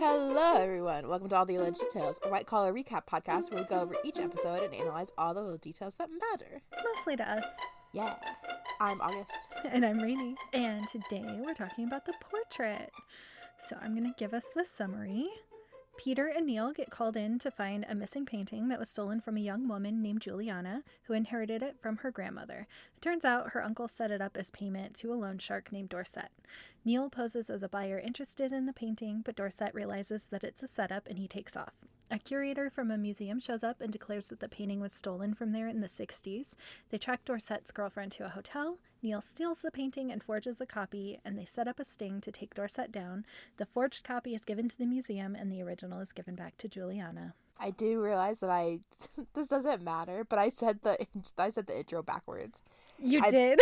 Hello, everyone. Welcome to All the Alleged Details, a white collar recap podcast where we go over each episode and analyze all the little details that matter. Mostly to us. Yeah. I'm August. And I'm Rainy. And today we're talking about the portrait. So I'm going to give us the summary. Peter and Neal get called in to find a missing painting that was stolen from a young woman named Juliana, who inherited it from her grandmother. It turns out her uncle set it up as payment to a loan shark named Dorset. Neal poses as a buyer interested in the painting, but Dorset realizes that it's a setup and he takes off. A curator from a museum shows up and declares that the painting was stolen from there in the 60s. They track Dorset's girlfriend to a hotel. Neal steals the painting and forges a copy, and they set up a sting to take Dorset down. The forged copy is given to the museum, and the original is given back to Juliana. I do realize that this doesn't matter, but I said the intro backwards. You did?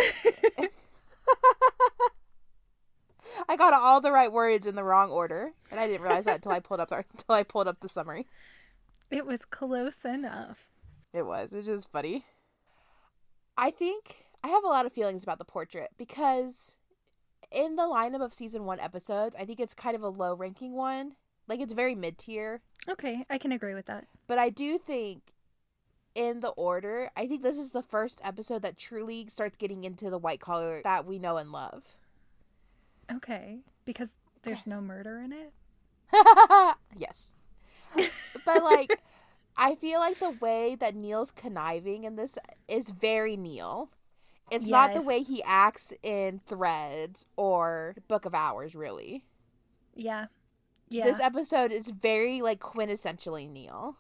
I got all the right words in the wrong order, and I didn't realize that until I pulled up the summary. It was close enough. It was. It's just funny. I think I have a lot of feelings about the portrait because in the lineup of season 1 episodes, I think it's kind of a low ranking one. Like, it's very mid-tier. Okay, I can agree with that. But I do think in the order, I think this is the first episode that truly starts getting into the white collar that we know and love. Okay, because there's no murder in it? Yes. But, like, I feel like the way that Neal's conniving in this is very Neal. It's not the way he acts in Threads or Book of Hours, really. Yeah. Yeah. This episode is very, like, quintessentially Neal.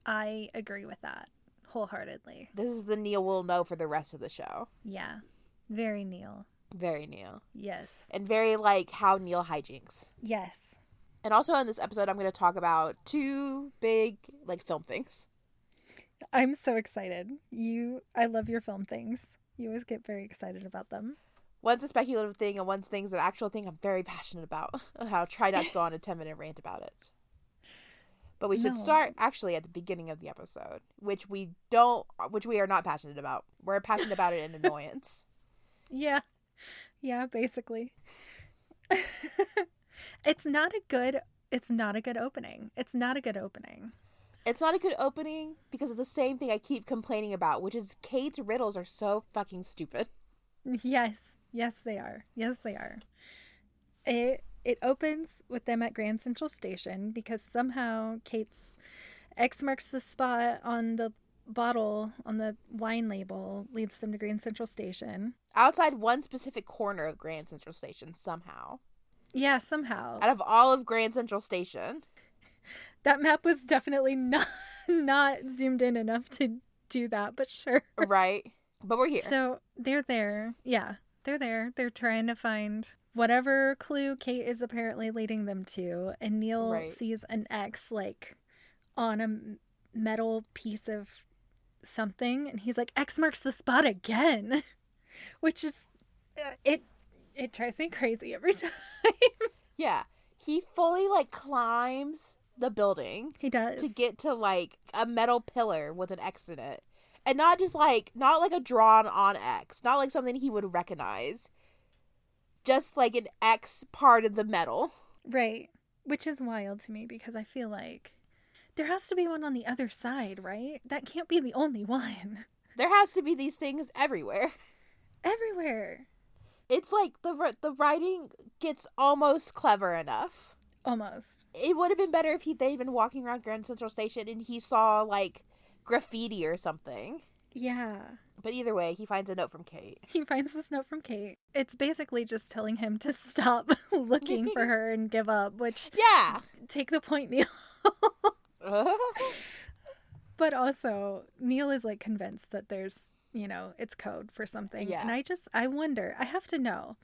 I agree with that wholeheartedly. This is the Neal we'll know for the rest of the show. Yeah. Very Neal. Very Neal. Yes. And very, like, how Neal hijinks. Yes. And also in this episode, I'm going to talk about 2 big, like, film things. I'm so excited. I love your film things. You always get very excited about them. One's a speculative thing and one's an actual thing I'm very passionate about. I'll try not to go on a 10-minute rant about it. But we should start actually at the beginning of the episode, which we are not passionate about. We're passionate about it in annoyance. Yeah. Yeah, basically. It's not a good opening. It's not a good opening. It's not a good opening because of the same thing I keep complaining about, which is Kate's riddles are so fucking stupid. Yes. Yes, they are. Yes, they are. It opens with them at Grand Central Station because somehow Kate's X marks the spot on the bottle on the wine label leads them to Grand Central Station. Outside one specific corner of Grand Central Station, somehow. Yeah, somehow. Out of all of Grand Central Station. That map was definitely not zoomed in enough to do that, but sure. Right. But we're here. So they're there. Yeah, they're there. They're trying to find whatever clue Kate is apparently leading them to. And Neal sees an X, like, on a metal piece of something. And he's like, X marks the spot again. Which is, it drives me crazy every time. Yeah. He fully, like, climbs the building. He does. To get to, like, a metal pillar with an X in it. And not like a drawn on X. Not like something he would recognize. Just like an X part of the metal. Right. Which is wild to me because I feel like there has to be one on the other side, right? That can't be the only one. There has to be these things everywhere. Everywhere. It's like the writing gets almost clever enough. Almost. It would have been better if they'd been walking around Grand Central Station and he saw, like, graffiti or something. Yeah. But either way, he finds a note from Kate. He finds this note from Kate. It's basically just telling him to stop looking for her and give up, which... Yeah! Take the point, Neal. But also, Neal is, like, convinced that there's, it's code for something. Yeah. And I wonder, I have to know.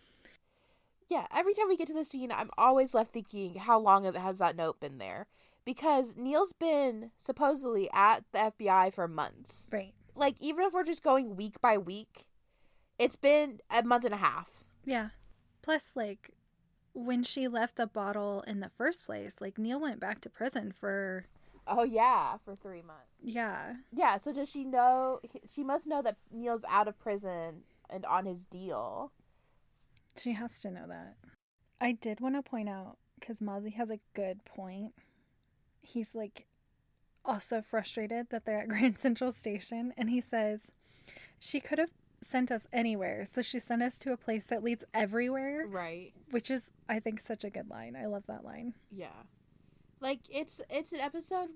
Yeah, every time we get to the scene, I'm always left thinking, how long has that note been there? Because Neal's been supposedly at the FBI for months. Right. Like, even if we're just going week by week, it's been a month and a half. Yeah. Plus, like, when she left the bottle in the first place, like, Neal went back to prison for... Oh, yeah, for 3 months. Yeah. Yeah, so does she know... She must know that Neal's out of prison and on his deal. She has to know that. I did want to point out because Mozzie has a good point. He's like also frustrated that they're at Grand Central Station, and he says she could have sent us anywhere, so she sent us to a place that leads everywhere. Right. Which is, I think, such a good line. I love that line. Yeah. Like, it's an episode,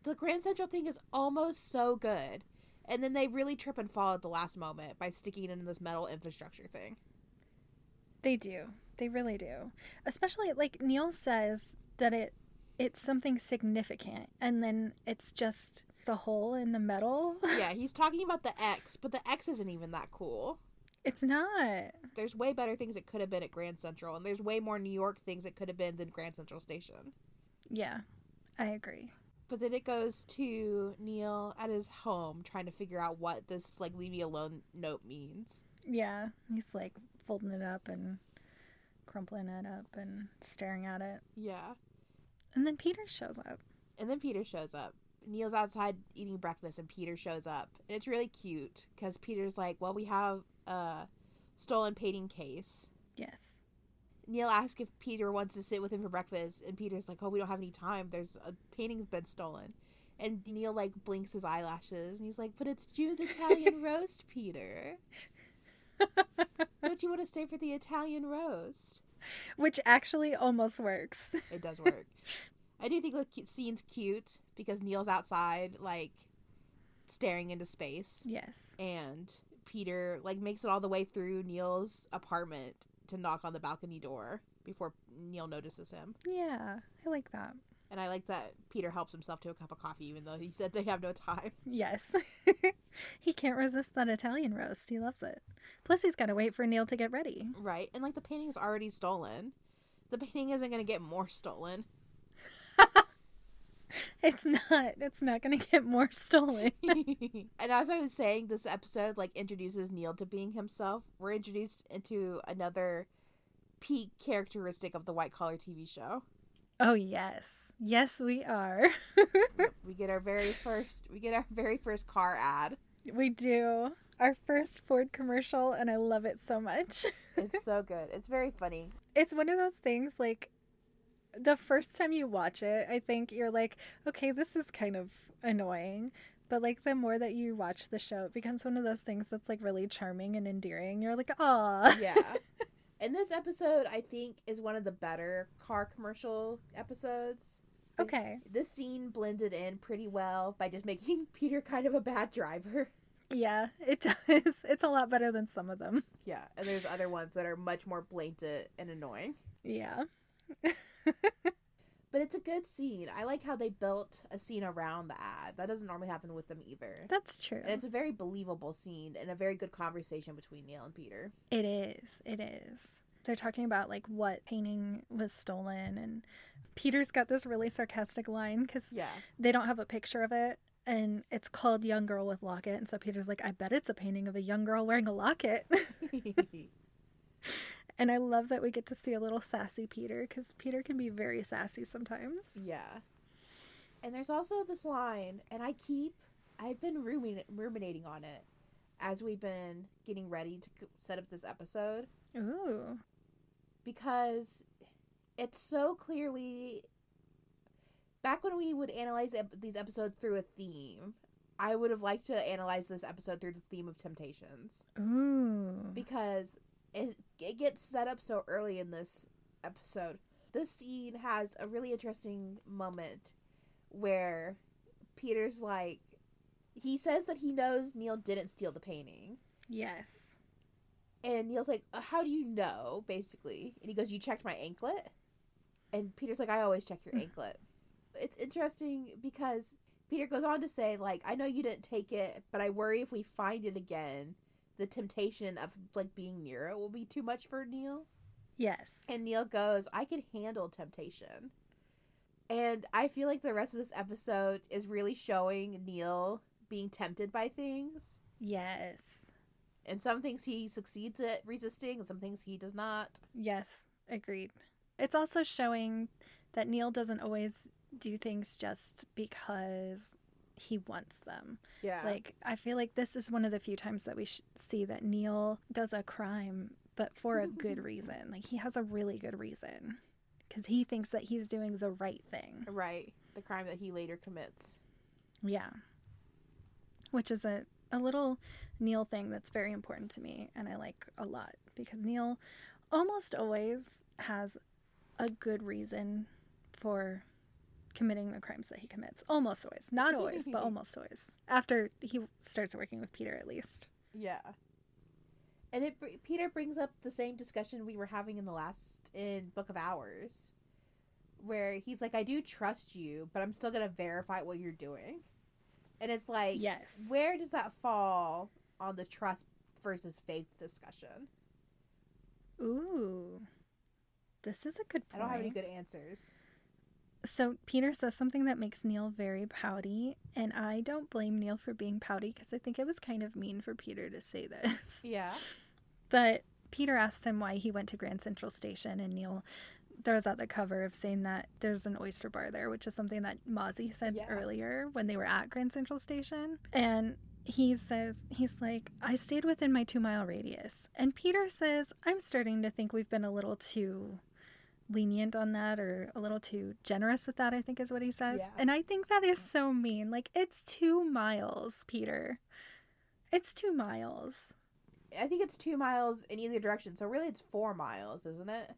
the Grand Central thing is almost so good, and then they really trip and fall at the last moment by sticking it in this metal infrastructure thing. They do. They really do. Especially, like, Neal says that it's something significant, and then it's just a hole in the metal. Yeah, he's talking about the X, but the X isn't even that cool. It's not. There's way better things it could have been at Grand Central, and there's way more New York things it could have been than Grand Central Station. Yeah, I agree. But then it goes to Neal at his home trying to figure out what this, like, leave me alone note means. Yeah, he's, like, folding it up and crumpling it up and staring at it. Yeah. And then Peter shows up. Neal's outside eating breakfast, and Peter shows up. And it's really cute, because Peter's like, well, we have a stolen painting case. Yes. Neal asks if Peter wants to sit with him for breakfast, and Peter's like, oh, we don't have any time. There's a painting's been stolen. And Neal, like, blinks his eyelashes, and he's like, but it's June's Italian roast, Peter. Don't you want to stay for the Italian roast? Which actually almost works. It does work. I do think the scene's cute, because Neal's outside, like, staring into space. Yes. And Peter, like, makes it all the way through Neal's apartment to knock on the balcony door before Neal notices him. Yeah, I like that. And I like that Peter helps himself to a cup of coffee, even though he said they have no time. Yes. He can't resist that Italian roast. He loves it. Plus, he's got to wait for Neal to get ready. Right. And, like, the painting's already stolen. The painting isn't going to get more stolen. It's not going to get more stolen. And as I was saying, this episode, like, introduces Neal to being himself. We're introduced into another peak characteristic of the white collar TV show. Oh, yes. Yes, we are. We get our very first car ad. We do. Our first Ford commercial, and I love it so much. It's so good. It's very funny. It's one of those things, like, the first time you watch it, I think you're like, okay, this is kind of annoying. But, like, the more that you watch the show, it becomes one of those things that's, like, really charming and endearing. You're like, aw. Yeah. And this episode, I think, is one of the better car commercial episodes. Okay. This scene blended in pretty well by just making Peter kind of a bad driver. Yeah, it does. It's a lot better than some of them. Yeah, and there's other ones that are much more blatant and annoying. Yeah. But it's a good scene. I like how they built a scene around the ad. That doesn't normally happen with them either. That's true. And it's a very believable scene and a very good conversation between Neal and Peter. It is. It is. They're talking about, like, what painting was stolen, and Peter's got this really sarcastic line because they don't have a picture of it, and it's called Young Girl with Locket, and so Peter's like, I bet it's a painting of a young girl wearing a locket. And I love that we get to see a little sassy Peter, because Peter can be very sassy sometimes. Yeah. And there's also this line, and I've been ruminating on it as we've been getting ready to set up this episode. Ooh. Because it's so clearly, back when we would analyze these episodes through a theme, I would have liked to analyze this episode through the theme of temptations. Ooh. Because it gets set up so early in this episode. This scene has a really interesting moment where Peter's like, he says that he knows Neal didn't steal the painting. Yes. And Neal's like, how do you know, basically? And he goes, you checked my anklet? And Peter's like, I always check your anklet. It's interesting because Peter goes on to say, like, I know you didn't take it, but I worry if we find it again, the temptation of, like, being near it will be too much for Neal. Yes. And Neal goes, I can handle temptation. And I feel like the rest of this episode is really showing Neal being tempted by things. Yes. And some things he succeeds at resisting, and some things he does not. Yes, agreed. It's also showing that Neal doesn't always do things just because he wants them. Yeah. Like, I feel like this is one of the few times that we see that Neal does a crime, but for a good reason. Like, he has a really good reason. because he thinks that he's doing the right thing. Right. The crime that he later commits. Yeah. Which is a little Neal thing that's very important to me, and I like a lot, because Neal almost always has a good reason for committing the crimes that he commits. Almost always. Not always, but almost always. After he starts working with Peter, at least. Yeah. And Peter brings up the same discussion we were having in Book of Hours, where he's like, I do trust you, but I'm still going to verify what you're doing. And it's like, yes, where does that fall on the trust versus faith discussion? Ooh. This is a good point. I don't have any good answers. So Peter says something that makes Neal very pouty, and I don't blame Neal for being pouty, because I think it was kind of mean for Peter to say this. Yeah. But Peter asks him why he went to Grand Central Station, and Neal throws out the cover of saying that there's an oyster bar there, which is something that Mozzie said earlier when they were at Grand Central Station. And he says, he's like, I stayed within my 2-mile radius. And Peter says, I'm starting to think we've been a little too lenient on that, or a little too generous with that, I think is what he says. Yeah. And I think that is so mean. Like, it's 2 miles, Peter. It's 2 miles. I think it's 2 miles in either direction. So really it's 4 miles, isn't it?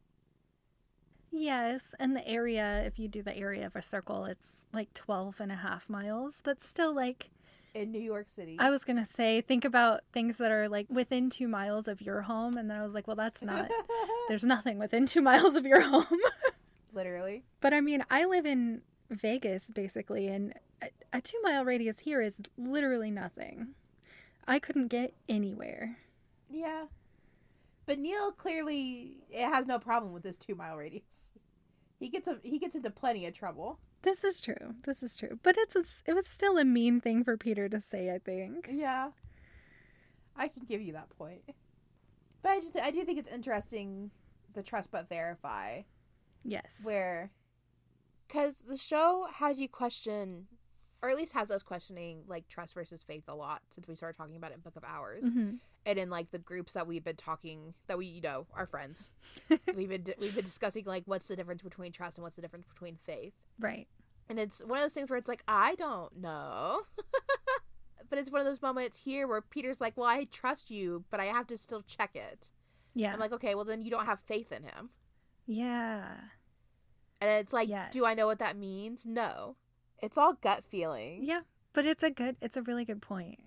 Yes, and the area, if you do the area of a circle, it's like 12.5 miles, but still, like, in New York City. I was going to say, think about things that are like within 2 miles of your home, and then I was like, well, that's not, there's nothing within 2 miles of your home. Literally. But I mean, I live in Vegas, basically, and a 2-mile radius here is literally nothing. I couldn't get anywhere. Yeah. But Neal clearly has no problem with this 2-mile radius. He gets into plenty of trouble. This is true. But it was still a mean thing for Peter to say, I think. Yeah. I can give you that point. But I do think it's interesting, the trust but verify. Yes. Because the show has you question, or at least has us questioning, like, trust versus faith a lot since we started talking about it in Book of Hours. Mm-hmm. And in, like, the groups that we've been talking, that we, are friends. we've been discussing, like, what's the difference between trust and what's the difference between faith. Right. And it's one of those things where it's like, I don't know. But it's one of those moments here where Peter's like, well, I trust you, but I have to still check it. Yeah. I'm like, okay, well, then you don't have faith in him. Yeah. And it's like, yes. Do I know what that means? No. It's all gut feeling. Yeah. But it's a really good point.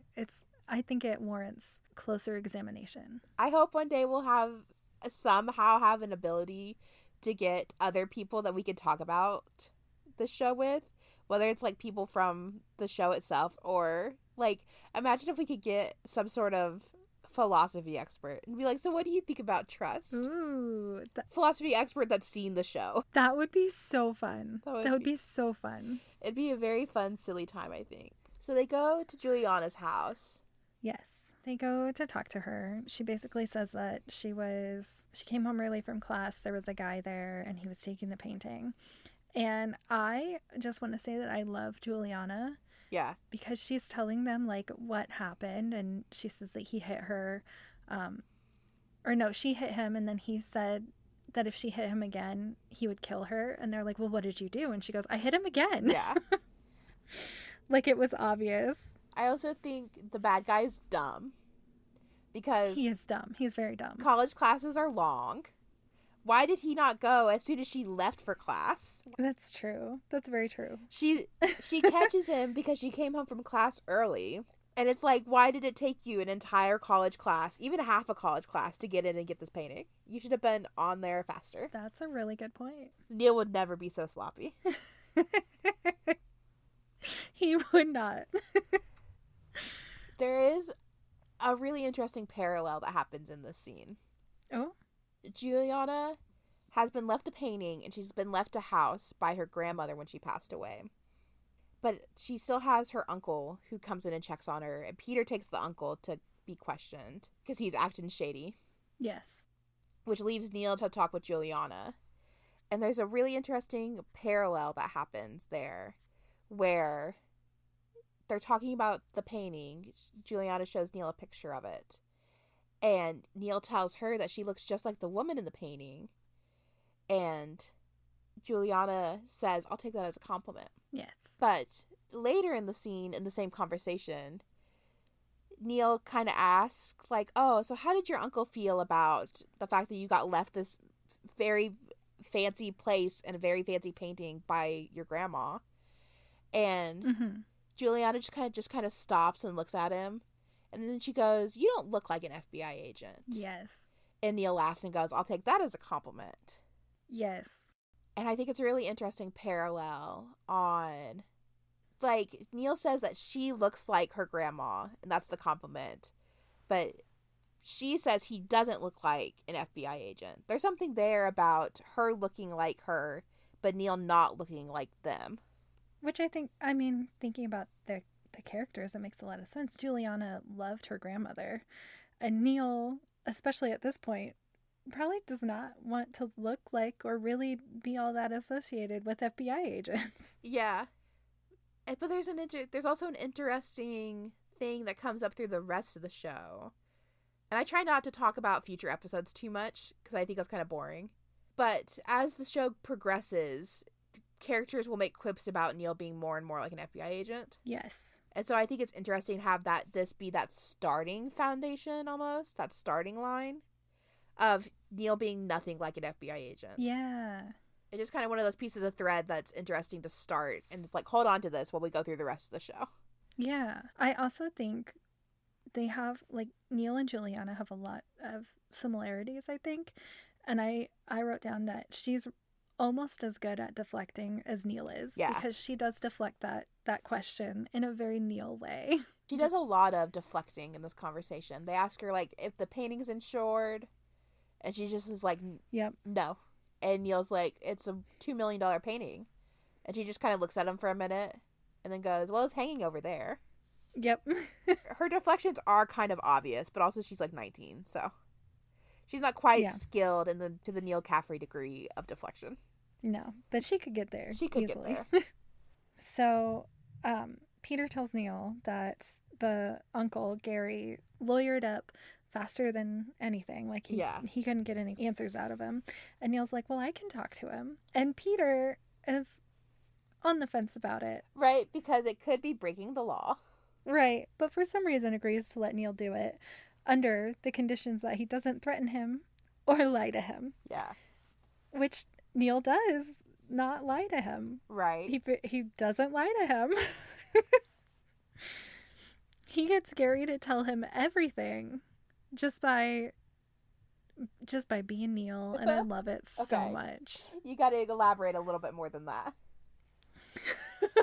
I think it warrants closer examination. I hope one day we'll somehow have an ability to get other people that we can talk about the show with, whether it's like people from the show itself, or like, imagine if we could get some sort of philosophy expert and be like, so what do you think about trust? Ooh, philosophy expert that's seen the show. That would be so fun. That would be so fun. It'd be a very fun, silly time, I think. So they go to Juliana's house. Yes. They go to talk to her. She basically says that she came home early from class. There was a guy there, and he was taking the painting. And I just want to say that I love Juliana. Yeah. Because she's telling them, like, what happened. And she says that he hit her. She hit him. And then he said that if she hit him again, he would kill her. And they're like, well, what did you do? And she goes, I hit him again. Yeah. Like, it was obvious. I also think the bad guy is dumb. Because he is dumb. He's very dumb. College classes are long. Why did he not go as soon as she left for class? That's true. That's very true. She catches him because she came home from class early. And it's like, why did it take you an entire college class, even half a college class, to get in and get this painting? You should have been on there faster. That's a really good point. Neal would never be so sloppy. He would not. There is a really interesting parallel that happens in this scene. Oh? Juliana has been left a painting, and she's been left a house by her grandmother when she passed away. But she still has her uncle who comes in and checks on her, and Peter takes the uncle to be questioned because he's acting shady. Yes. Which leaves Neal to talk with Juliana. And there's a really interesting parallel that happens there where they're talking about the painting. Juliana shows Neal a picture of it. And Neal tells her that she looks just like the woman in the painting. And Juliana says, I'll take that as a compliment. Yes. But later in the scene, in the same conversation, Neal kind of asks, like, oh, so how did your uncle feel about the fact that you got left this very fancy place and a very fancy painting by your grandma? And Juliana just kind of stops and looks at him. And then she goes, you don't look like an FBI agent. Yes. And Neal laughs and goes, I'll take that as a compliment. Yes. And I think it's a really interesting parallel on, like, Neal says that she looks like her grandma, and that's the compliment. But she says he doesn't look like an FBI agent. There's something there about her looking like her, but Neal not looking like them. Which I think, I mean, thinking about the characters, it makes a lot of sense. Juliana loved her grandmother. And Neal, especially at this point, probably does not want to look like or really be all that associated with FBI agents. Yeah. But there's also an interesting thing that comes up through the rest of the show. And I try not to talk about future episodes too much because I think that's kind of boring. But as the show progresses, characters will make quips about Neal being more and more like an FBI agent. Yes. And so I think it's interesting to have this be that starting foundation almost, that starting line of Neal being nothing like an FBI agent. Yeah. It's just kind of one of those pieces of thread that's interesting to start and just like hold on to this while we go through the rest of the show. Yeah. I also think they have, like, Neal and Juliana have a lot of similarities, I think. And I wrote down that she's almost as good at deflecting as Neal is. Yeah. Because she does deflect that question in a very Neal way. She does a lot of deflecting in this conversation. They ask her, like, if the painting's insured, and she just is like, yep. No. And Neal's like, it's a $2 million painting. And she just kind of looks at him for a minute and then goes, well, it's hanging over there. Yep. Her deflections are kind of obvious, but also she's like 19, so she's not quite skilled to the Neal Caffrey degree of deflection. No, but she could get there. She could easily. get there. So, Peter tells Neal that the uncle, Gary, lawyered up faster than anything. Like, he couldn't get any answers out of him. And Neal's like, well, I can talk to him. And Peter is on the fence about it. Right, because it could be breaking the law. Right, but for some reason agrees to let Neal do it under the conditions that he doesn't threaten him or lie to him. Yeah. Which Neal does not lie to him. Right. He doesn't lie to him. He gets Gary to tell him everything just by being Neal, and I love it so much. You got to elaborate a little bit more than that.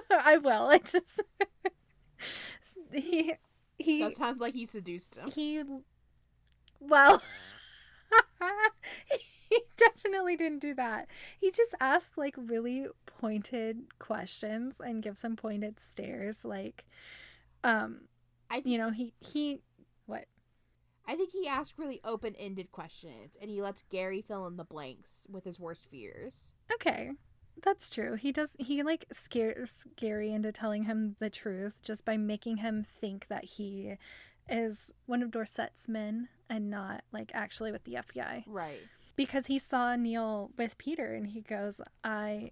I will. I just he that sounds like he seduced him. He definitely didn't do that. He just asked, like, really pointed questions and gives him pointed stares, like, he what? I think he asked really open-ended questions, and he lets Gary fill in the blanks with his worst fears. Okay. That's true. He like scares Gary into telling him the truth just by making him think that he is one of Dorset's men and not, like, actually with the FBI. Right. Because he saw Neal with Peter and he goes, I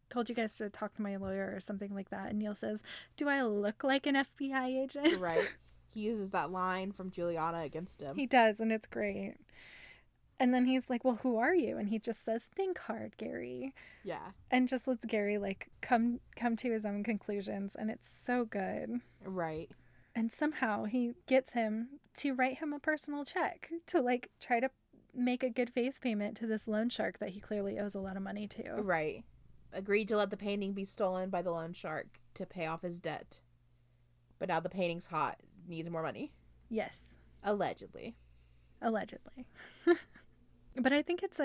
told you guys to talk to my lawyer or something like that. And Neal says, do I look like an FBI agent? Right. He uses that line from Juliana against him. He does, and it's great. And then he's like, well, who are you? And he just says, think hard, Gary. Yeah. And just lets Gary, like, come to his own conclusions. And it's so good. Right. And somehow he gets him to write him a personal check to, like, try to make a good faith payment to this loan shark that he clearly owes a lot of money to. Right. Agreed to let the painting be stolen by the loan shark to pay off his debt. But now the painting's hot. Needs more money. Yes. Allegedly. But I think it's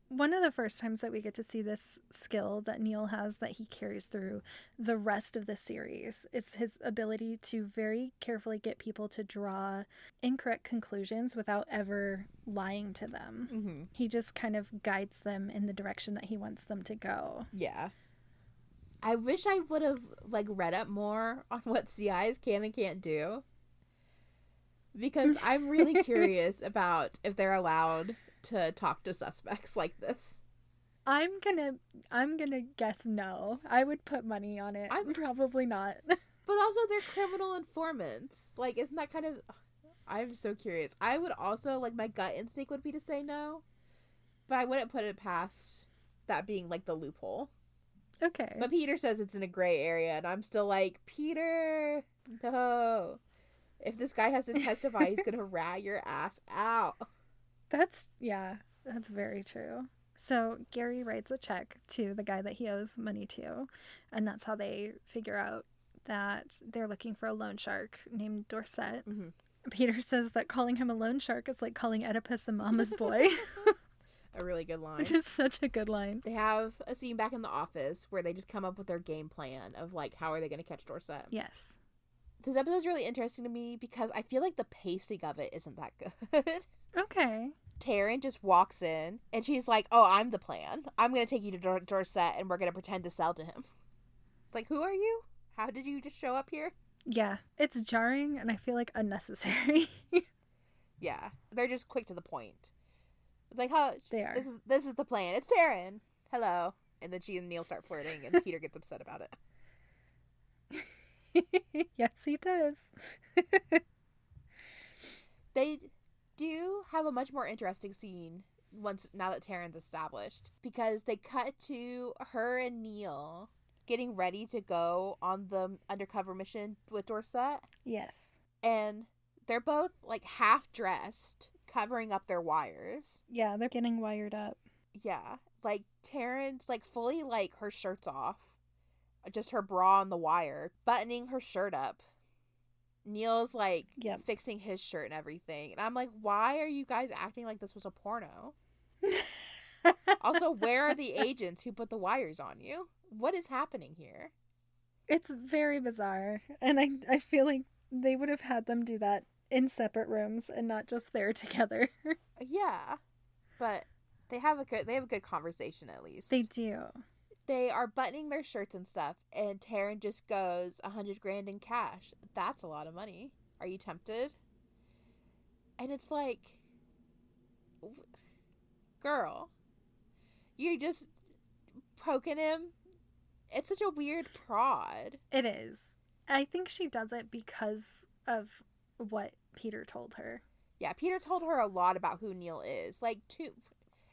one of the first times that we get to see this skill that Neal has that he carries through the rest of the series. It's his ability to very carefully get people to draw incorrect conclusions without ever lying to them. Mm-hmm. He just kind of guides them in the direction that he wants them to go. Yeah. I wish I would have, like, read up more on what CIs can and can't do. Because I'm really curious about if they're allowed to talk to suspects like this. I'm gonna guess no. I would put money on it. I'm probably not. But also they're criminal informants. Like, isn't that kind of... I'm so curious. I would also, like, my gut instinct would be to say no. But I wouldn't put it past that being, like, the loophole. Okay. But Peter says it's in a gray area, and I'm still like, Peter, no. If this guy has to testify, he's gonna rat your ass out. That's very true. So Gary writes a check to the guy that he owes money to, and that's how they figure out that they're looking for a loan shark named Dorset. Mm-hmm. Peter says that calling him a loan shark is like calling Oedipus a mama's boy. A really good line. Which is such a good line. They have a scene back in the office where they just come up with their game plan of, like, how are they going to catch Dorset. Yes. This episode's really interesting to me because I feel like the pacing of it isn't that good. Okay. Taryn just walks in and she's like, oh, I'm the plan. I'm going to take you to Dorset and we're going to pretend to sell to him. It's like, who are you? How did you just show up here? Yeah. It's jarring and I feel like unnecessary. Yeah. They're just quick to the point. It's like, how they are. This is the plan. It's Taryn. Hello. And then she and Neal start flirting and Peter gets upset about it. Yes, he does. They do have a much more interesting scene now that Taryn's established, because they cut to her and Neal getting ready to go on the undercover mission with Dorset. Yes. And they're both, like, half dressed, covering up their wires. Yeah, they're getting wired up. Yeah. Like, Taryn's, like, fully, like, her shirt's off. Just her bra on the wire. Buttoning her shirt up. Neal's, like, fixing his shirt and everything. And I'm like, why are you guys acting like this was a porno? Also, where are the agents who put the wires on you? What is happening here? It's very bizarre. And I feel like they would have had them do that in separate rooms and not just there together. Yeah. But they have a good conversation at least. They do. They are buttoning their shirts and stuff, and Taryn just goes, $100,000 in cash. That's a lot of money. Are you tempted? And it's like, girl, you're just poking him. It's such a weird prod. It is. I think she does it because of what Peter told her. Yeah, Peter told her a lot about who Neal is. Like,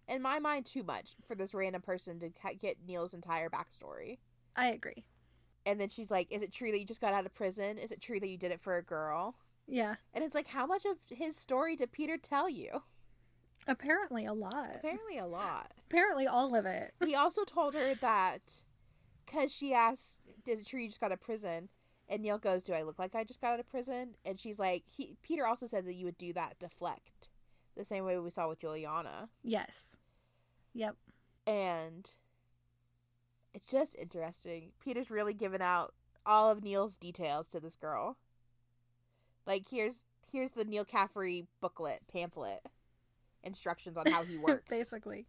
in my mind, too much for this random person to get Neal's entire backstory. I agree. And then she's like, is it true that you just got out of prison? Is it true that you did it for a girl? Yeah. And it's like, how much of his story did Peter tell you? Apparently a lot. Apparently all of it. He also told her that, because she asked, is it true you just got out of prison? And Neal goes, do I look like I just got out of prison? And she's like, Peter also said that you would do that, deflect. The same way we saw with Juliana. Yes. Yep. And it's just interesting. Peter's really given out all of Neal's details to this girl. Like, here's the Neal Caffrey pamphlet. Instructions on how he works. Basically.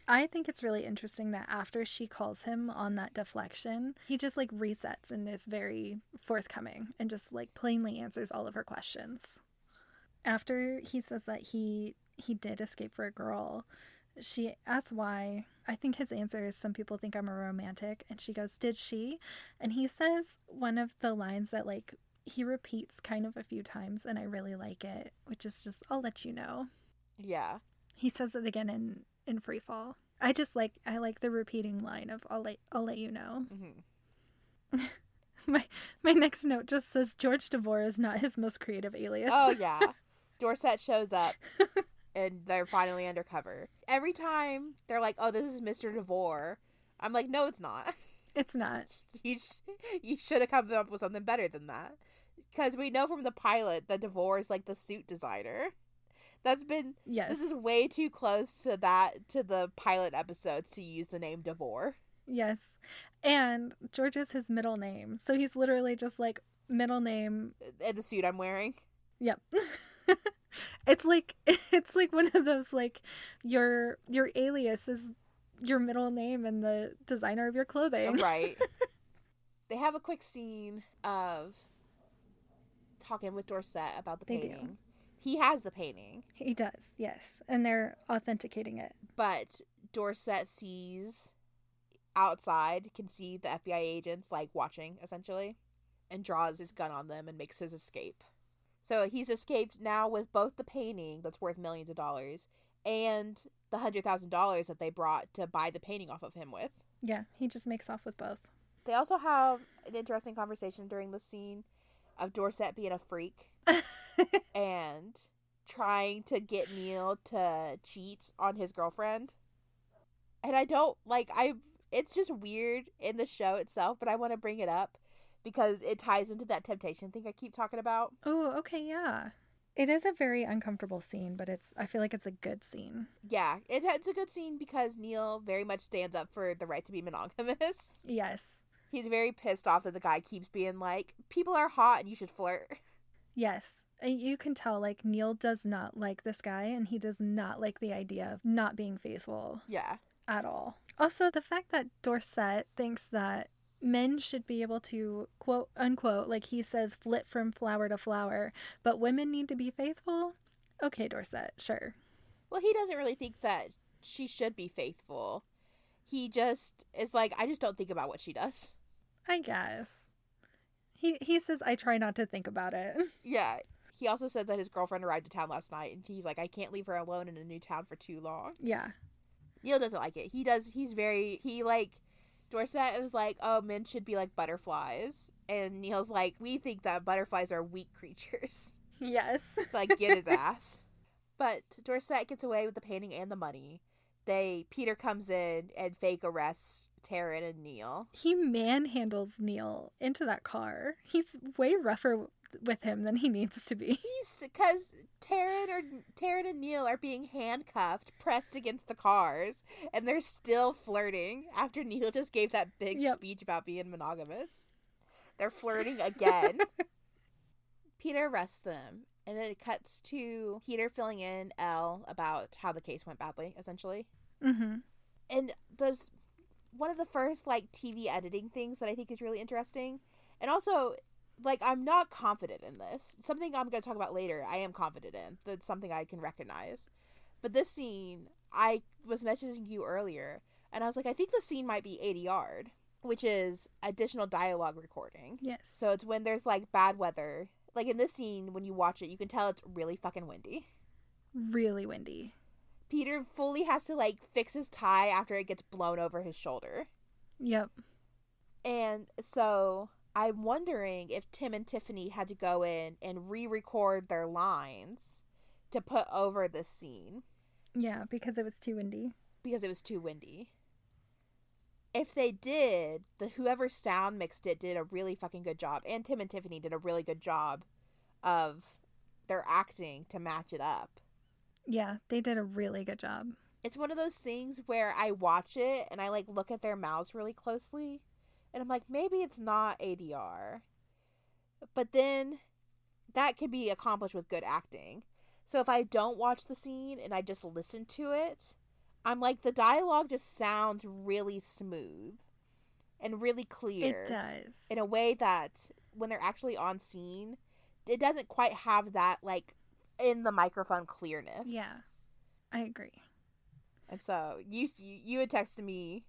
I think it's really interesting that after she calls him on that deflection, he just, like, resets and is very forthcoming and just, like, plainly answers all of her questions. After he says that he did escape for a girl, she asks why. I think his answer is, some people think I'm a romantic. And she goes, did she? And he says one of the lines that, like, he repeats kind of a few times, and I really like it, which is just, I'll let you know. Yeah. He says it again in Free Fall. I like the repeating line of I'll let you know. Mm-hmm. my next note just says George DeVore is not his most creative alias. Oh yeah. Dorset shows up and they're finally undercover. Every time they're like, oh, this is Mr. DeVore, I'm like, no, it's not. It's not. You should have come up with something better than that. Because we know from the pilot that DeVore is like the suit designer. Yes. This is way too close to the pilot episodes to use the name DeVore. Yes. And George is his middle name. So he's literally just like middle name. And the suit I'm wearing. Yep. It's like one of those, like, your alias is your middle name and the designer of your clothing. Right. They have a quick scene of talking with Dorset about the painting. They do. He has the painting. He does, yes. And they're authenticating it. But Dorset sees outside, can see the FBI agents, like, watching, essentially, and draws his gun on them and makes his escape. So he's escaped now with both the painting that's worth millions of dollars and the $100,000 that they brought to buy the painting off of him with. Yeah, he just makes off with both. They also have an interesting conversation during the scene of Dorset being a freak and trying to get Neal to cheat on his girlfriend. And I don't, like, it's just weird in the show itself, but I want to bring it up because it ties into that temptation thing I keep talking about. Oh, okay, yeah. It is a very uncomfortable scene, but I feel like it's a good scene. Yeah, it's a good scene because Neal very much stands up for the right to be monogamous. Yes. He's very pissed off that the guy keeps being like, people are hot and you should flirt. Yes. And you can tell, like, Neal does not like this guy, and he does not like the idea of not being faithful. Yeah. At all. Also, the fact that Dorset thinks that men should be able to, quote unquote, like he says, flit from flower to flower, but women need to be faithful? Okay, Dorset, sure. Well, he doesn't really think that she should be faithful. He just is like, I just don't think about what she does. I guess. He says, I try not to think about it. Yeah. He also said that his girlfriend arrived in town last night, and he's like, I can't leave her alone in a new town for too long. Yeah. Neal doesn't like it. Dorset was like, oh, men should be like butterflies. And Neal's like, we think that butterflies are weak creatures. Yes. Like, get his ass. But Dorset gets away with the painting and the money. Peter comes in and fake arrests Taryn and Neal. He manhandles Neal into that car. He's way rougher with him than he needs to be. Because Taryn and Neal are being handcuffed, pressed against the cars, and they're still flirting after Neal just gave that big speech about being monogamous. They're flirting again. Peter arrests them, and then it cuts to Peter filling in Elle about how the case went badly, essentially. Mm-hmm. And one of the first, like, TV editing things that I think is really interesting, and also, like, I'm not confident in this. Something I'm going to talk about later, I am confident in. That's something I can recognize. But this scene, I was messaging you earlier, and I was like, I think the scene might be ADR'd, which is additional dialogue recording. Yes. So it's when there's, like, bad weather. Like, in this scene, when you watch it, you can tell it's really fucking windy. Really windy. Peter fully has to, like, fix his tie after it gets blown over his shoulder. Yep. And so I'm wondering if Tim and Tiffany had to go in and re-record their lines to put over this scene. Yeah, because it was too windy. If they did, whoever sound mixed it did a really fucking good job. And Tim and Tiffany did a really good job of their acting to match it up. Yeah, they did a really good job. It's one of those things where I watch it and I, like, look at their mouths really closely. And I'm like, maybe it's not ADR. But then that can be accomplished with good acting. So if I don't watch the scene and I just listen to it, I'm like, the dialogue just sounds really smooth and really clear. It does. In a way that when they're actually on scene, it doesn't quite have that, like, in the microphone clearness. Yeah, I agree. And so you had texted me.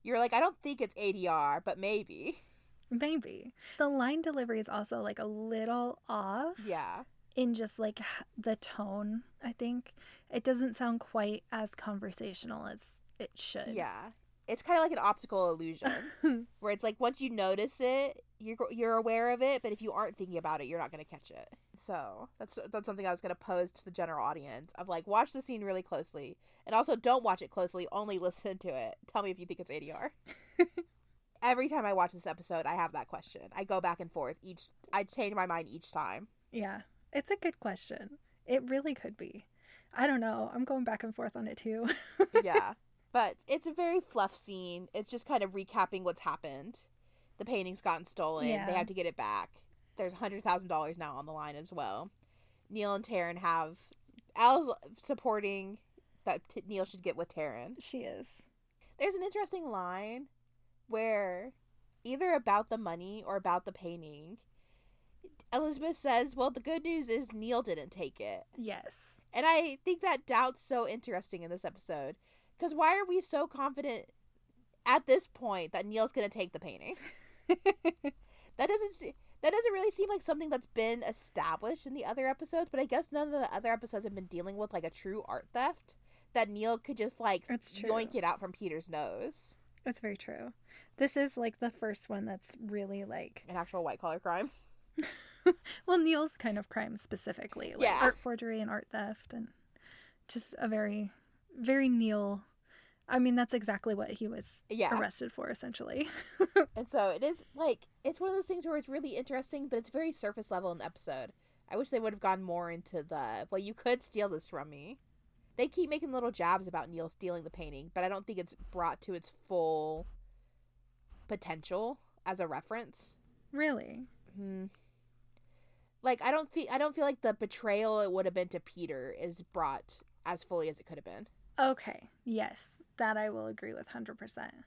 You're like, I don't think it's ADR, but maybe. Maybe. The line delivery is also, like, a little off. Yeah. In just, like, the tone, I think. It doesn't sound quite as conversational as it should. Yeah. It's kind of like an optical illusion. Where it's like, once you notice it, you're aware of it, but if you aren't thinking about it, you're not going to catch it. So that's something I was going to pose to the general audience of, like, watch the scene really closely. And also don't watch it closely, only listen to it. Tell me if you think it's ADR. Every time I watch this episode, I have that question. I go back and forth. I change my mind each time. Yeah. It's a good question. It really could be. I don't know. I'm going back and forth on it too. Yeah. But it's a very fluff scene. It's just kind of recapping what's happened. The painting's gotten stolen. Yeah. They have to get it back. There's $100,000 now on the line as well. Neal and Taryn have... Al's supporting that Neal should get with Taryn. She is. There's an interesting line where either about the money or about the painting, Elizabeth says, well, the good news is Neal didn't take it. Yes. And I think that doubt's so interesting in this episode Because why are we so confident at this point that Neal's going to take the painting? That doesn't really seem like something that's been established in the other episodes, but I guess none of the other episodes have been dealing with like a true art theft that Neal could just like yoink it out from Peter's nose. That's very true. This is like the first one that's really like an actual white collar crime. Well, Neal's kind of crime specifically, like art forgery and art theft, and just a very, very Neal. I mean, that's exactly what he was arrested for, essentially. And so it is, like, it's one of those things where it's really interesting, but it's very surface level in the episode. I wish they would have gone more into well, you could steal this from me. They keep making little jabs about Neal stealing the painting, but I don't think it's brought to its full potential as a reference. Really? Mm-hmm. Like, I don't feel like the betrayal it would have been to Peter is brought as fully as it could have been. Okay, yes, that I will agree with 100%.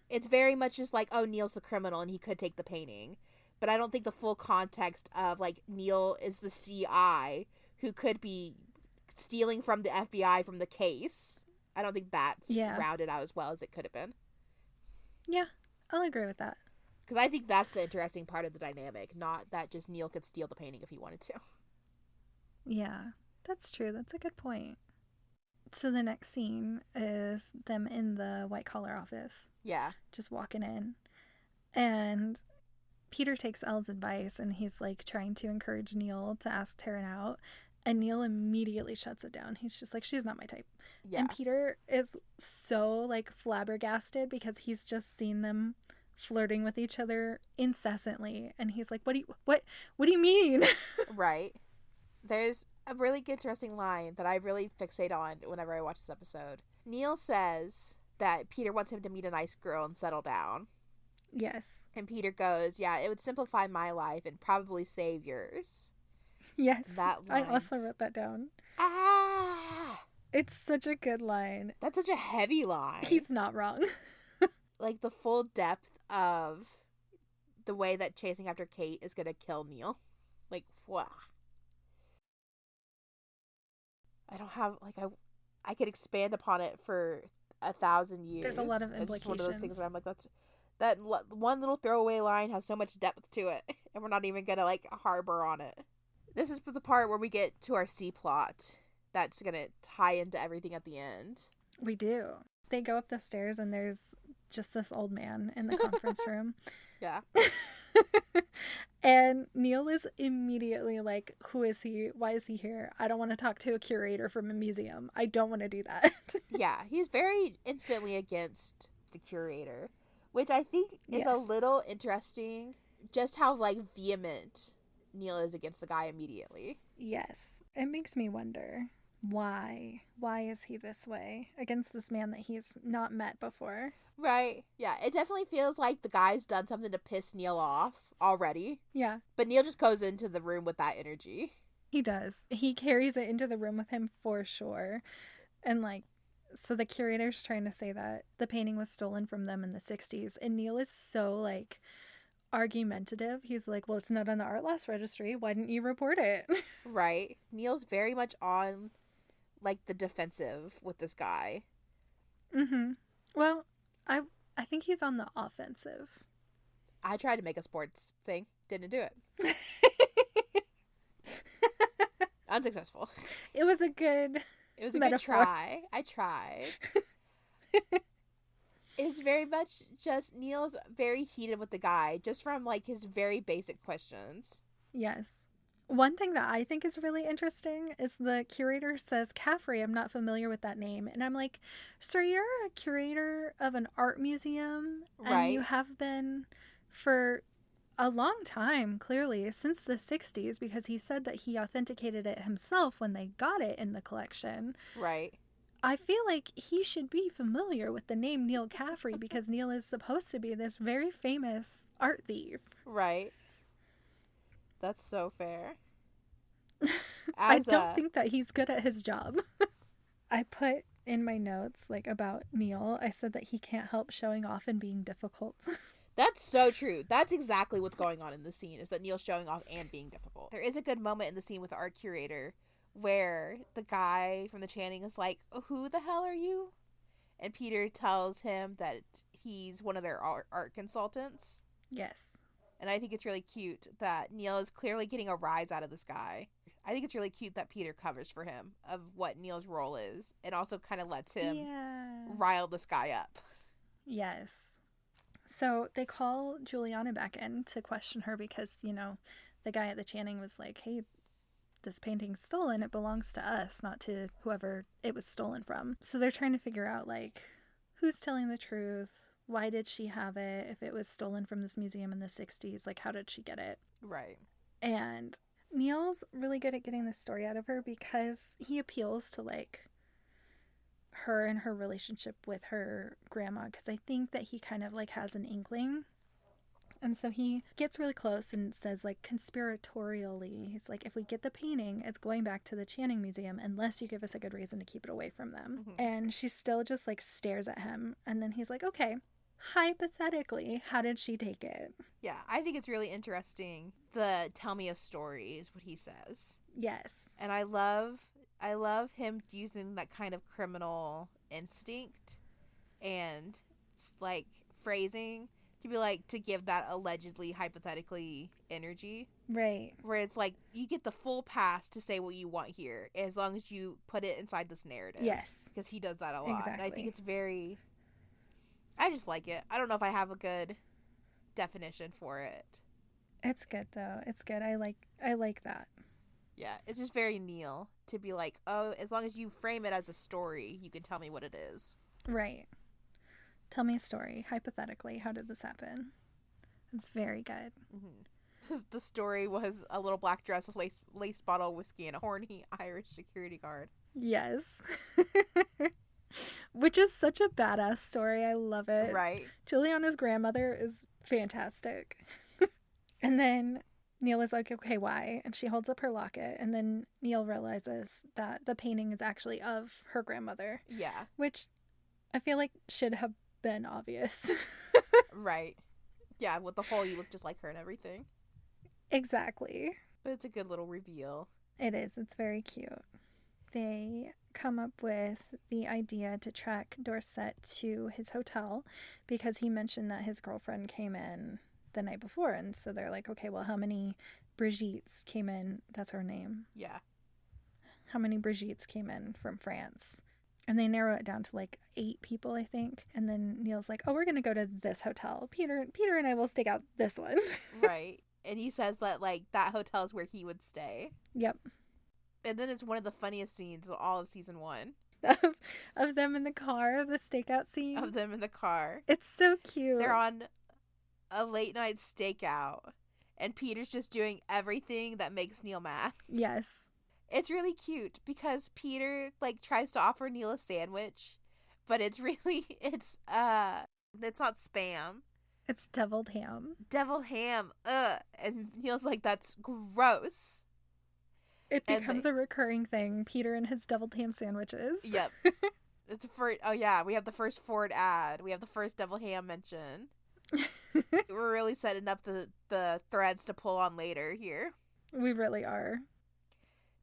It's very much just like, oh, Neal's the criminal and he could take the painting. But I don't think the full context of, like, Neal is the CI who could be stealing from the FBI from the case. I don't think that's rounded out as well as it could have been. Yeah, I'll agree with that. Because I think that's the interesting part of the dynamic, not that just Neal could steal the painting if he wanted to. Yeah, that's true. That's a good point. So the next scene is them in the white collar office. Yeah. Just walking in. And Peter takes Elle's advice and he's like trying to encourage Neal to ask Taryn out. And Neal immediately shuts it down. He's just like, she's not my type. Yeah. And Peter is so like flabbergasted because he's just seen them flirting with each other incessantly. And he's like, what do you mean? Right. There's a really interesting line that I really fixate on whenever I watch this episode. Neal says that Peter wants him to meet a nice girl and settle down. Yes. And Peter goes, yeah, it would simplify my life and probably save yours. Yes. That line. I also wrote that down. It's such a good line. That's such a heavy line. He's not wrong. Like the full depth of the way that chasing after Kate is going to kill Neal. Like, wow. I don't have, like, I could expand upon it for 1,000 years. There's a lot of implications. It's one of those things where I'm like, that one little throwaway line has so much depth to it, and we're not even gonna like harbor on it. This is the part where we get to our C plot that's gonna tie into everything at the end. We do. They go up the stairs and there's just this old man in the conference room. Yeah. And Neal is immediately like, who is he? Why is he here? I don't want to talk to a curator from a museum. I don't want to do that. Yeah, he's very instantly against the curator, which I think is a little interesting, just how like vehement Neal is against the guy immediately. Yes. It makes me wonder, why? Why is he this way against this man that he's not met before? Right. Yeah, it definitely feels like the guy's done something to piss Neal off already. Yeah. But Neal just goes into the room with that energy. He does. He carries it into the room with him for sure. And like, so the curator's trying to say that the painting was stolen from them in the 60s. And Neal is so like argumentative. He's like, well, it's not on the art loss registry. Why didn't you report it? Right. Neal's very much on like the defensive with this guy. Mm-hmm. Well, I think he's on the offensive. I tried to make a sports thing. Didn't do it. Unsuccessful. It was a good metaphor. Good try. I tried. It's very much just Neal's very heated with the guy, just from like his very basic questions. Yes. One thing that I think is really interesting is the curator says, Caffrey, I'm not familiar with that name. And I'm like, sir, you're a curator of an art museum. Right. And you have been for a long time, clearly, since the 60s, because he said that he authenticated it himself when they got it in the collection. Right. I feel like he should be familiar with the name Neal Caffrey because Neal is supposed to be this very famous art thief. Right. That's so fair. I don't think that he's good at his job. I put in my notes, like, about Neal, I said that he can't help showing off and being difficult. That's so true. That's exactly what's going on in the scene, is that Neal's showing off and being difficult. There is a good moment in the scene with the art curator where the guy from the Channing is like, who the hell are you? And Peter tells him that he's one of their art consultants. Yes. And I think it's really cute that Neal is clearly getting a rise out of this guy. I think it's really cute that Peter covers for him of what Neal's role is and also kind of lets him rile this guy up. Yes. So they call Juliana back in to question her because, you know, the guy at the Channing was like, hey, this painting's stolen. It belongs to us, not to whoever it was stolen from. So they're trying to figure out, like, who's telling the truth? Why did she have it? If it was stolen from this museum in the 60s, like, how did she get it? Right. And Neal's really good at getting this story out of her because he appeals to, like, her and her relationship with her grandma, because I think that he kind of, like, has an inkling. And so he gets really close and says, like, conspiratorially, he's like, if we get the painting, it's going back to the Channing Museum unless you give us a good reason to keep it away from them. Mm-hmm. And she still just, like, stares at him. And then he's like, okay, hypothetically, how did she take it? Yeah, I think it's really interesting. The tell me a story is what he says. Yes. And I love him using that kind of criminal instinct and, like, phrasing to be like, to give that allegedly, hypothetically energy. Right. Where it's like, you get the full pass to say what you want here, as long as you put it inside this narrative. Yes. Because he does that a lot. Exactly. And I think it's very, I just like it. I don't know if I have a good definition for it. It's good, though. It's good. I like that. Yeah, it's just very Neal to be like, oh, as long as you frame it as a story, you can tell me what it is. Right. Tell me a story. Hypothetically, how did this happen? It's very good. Mm-hmm. The story was a little black dress, a lace bottle of whiskey, and a horny Irish security guard. Yes. Which is such a badass story. I love it. Right. Juliana's grandmother is fantastic. And then Neal is like, okay, why? And she holds up her locket. And then Neal realizes that the painting is actually of her grandmother. Yeah. Which I feel like should have been obvious. Right. Yeah, with the whole you look just like her and everything. Exactly. But it's a good little reveal. It is. It's very cute. They come up with the idea to track Dorset to his hotel because he mentioned that his girlfriend came in the night before. And so they're like, okay, well, how many Brigittes came in? That's her name. Yeah. How many Brigittes came in from France? And they narrow it down to like 8 people, I think. And then Neal's like, oh, we're going to go to this hotel. Peter and I will stake out this one. Right. And he says that, like, that hotel is where he would stay. Yep. And then it's one of the funniest scenes of all of season 1. Of them in the car, the stakeout scene. Of them in the car. It's so cute. They're on a late night stakeout. And Peter's just doing everything that makes Neal mad. Yes. It's really cute because Peter, like, tries to offer Neal a sandwich, but it's not Spam. It's deviled ham. Deviled ham. Ugh. And Neal's like, that's gross. It becomes a recurring thing. Peter and his deviled ham sandwiches. Yep. It's oh yeah, we have the first Ford ad. We have the first deviled ham mention. We're really setting up the threads to pull on later here. We really are.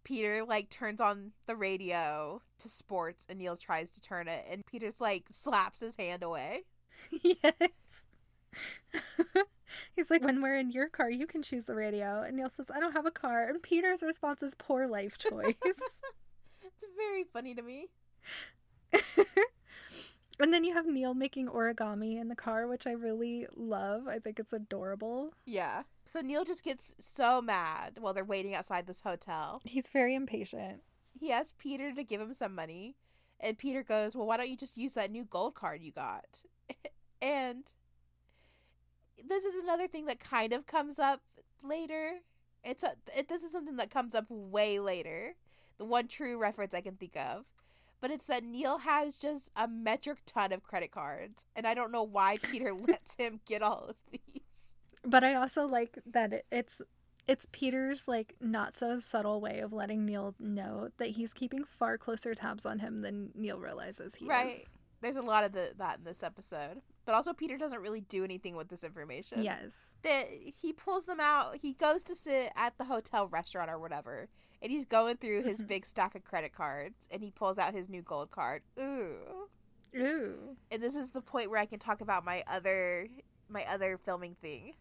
Peter, like, turns on the radio to sports, and Neal tries to turn it, and Peter's, like, slaps his hand away. Yes. He's like, when we're in your car, you can choose the radio. And Neal says, I don't have a car. And Peter's response is, poor life choice. It's very funny to me. And then you have Neal making origami in the car, which I really love. I think it's adorable. Yeah. So Neal just gets so mad while they're waiting outside this hotel. He's very impatient. He asks Peter to give him some money. And Peter goes, well, why don't you just use that new gold card you got? And this is another thing that kind of comes up later. This is something that comes up way later. The one true reference I can think of. But it's that Neal has just a metric ton of credit cards. And I don't know why Peter lets him get all of these. But I also like that it's Peter's, like, not so subtle way of letting Neal know that he's keeping far closer tabs on him than Neal realizes he right. is. There's a lot of that in this episode. But also Peter doesn't really do anything with this information. Yes. He pulls them out. He goes to sit at the hotel restaurant or whatever. And he's going through his big stack of credit cards. And he pulls out his new gold card. Ooh. Ooh. And this is the point where I can talk about my other filming thing.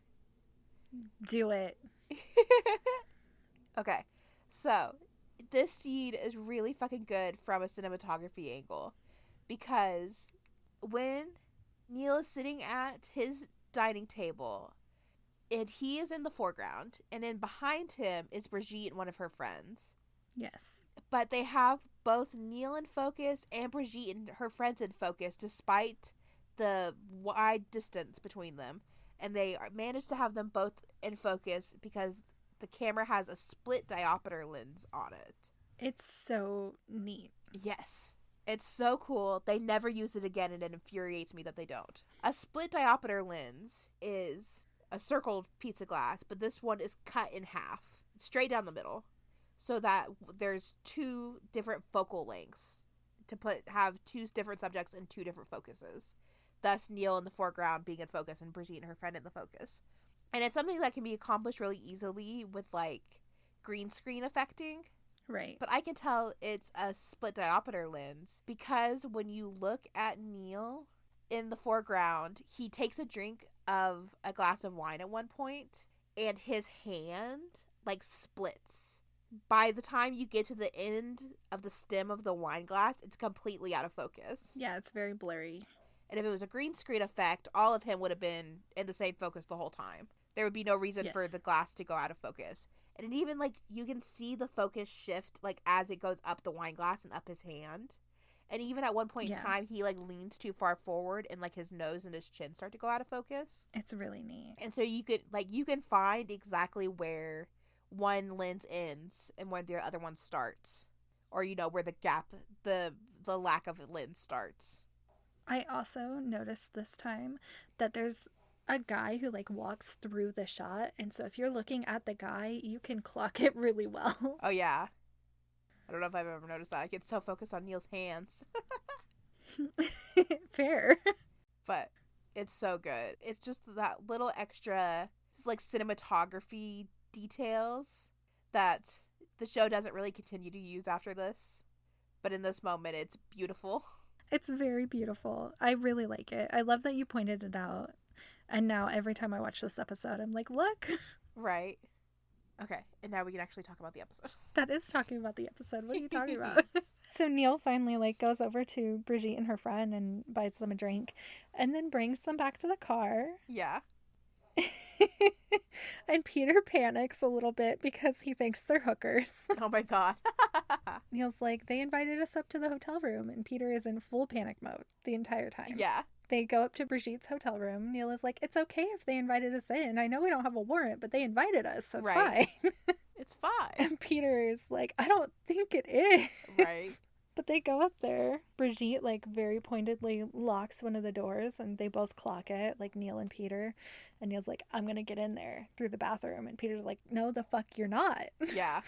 Do it. Okay. So, this scene is really fucking good from a cinematography angle because when Neal is sitting at his dining table and he is in the foreground, and then behind him is Brigitte and one of her friends. Yes. But they have both Neal in focus and Brigitte and her friends in focus despite the wide distance between them. And they managed to have them both in focus because the camera has a split diopter lens on it. It's so neat. Yes. It's so cool. They never use it again, and it infuriates me that they don't. A split diopter lens is a circled piece of glass, but this one is cut in half, straight down the middle, so that there's two different focal lengths to have two different subjects and two different focuses. Thus, Neal in the foreground being in focus and Brigitte and her friend in the focus. And it's something that can be accomplished really easily with, like, green screen effecting. Right. But I can tell it's a split diopter lens because when you look at Neal in the foreground, he takes a drink of a glass of wine at one point, and his hand, like, splits. By the time you get to the end of the stem of the wine glass, it's completely out of focus. Yeah, it's very blurry. And if it was a green screen effect, all of him would have been in the same focus the whole time. There would be no reason for the glass to go out of focus. And even, like, you can see the focus shift, like, as it goes up the wine glass and up his hand. And even at one point in time, he, like, leans too far forward and, like, his nose and his chin start to go out of focus. It's really neat. And so you can find exactly where one lens ends and where the other one starts. Or, you know, where the gap, the lack of a lens starts. I also noticed this time that there's a guy who, like, walks through the shot, and so if you're looking at the guy, you can clock it really well. Oh, yeah. I don't know if I've ever noticed that. I get so focused on Neal's hands. Fair. But it's so good. It's just that little extra, like, cinematography details that the show doesn't really continue to use after this. But in this moment, it's beautiful. It's very beautiful. I really like it. I love that you pointed it out. And now every time I watch this episode, I'm like, look. Right. Okay. And now we can actually talk about the episode. That is talking about the episode. What are you talking about? So Neal finally, like, goes over to Brigitte and her friend and buys them a drink and then brings them back to the car. Yeah. And Peter panics a little bit because he thinks they're hookers. Oh my god. Neal's like, they invited us up to the hotel room, and Peter is in full panic mode the entire time. Yeah. They go up to Brigitte's hotel room. Neal is like, it's okay if they invited us in. I know we don't have a warrant, but they invited us, so it's fine. It's fine. And Peter is like, I don't think it is. Right. But they go up there. Brigitte, like, very pointedly locks one of the doors, and they both clock it, like Neal and Peter. And Neal's like, I'm going to get in there through the bathroom. And Peter's like, no, the fuck you're not. Yeah.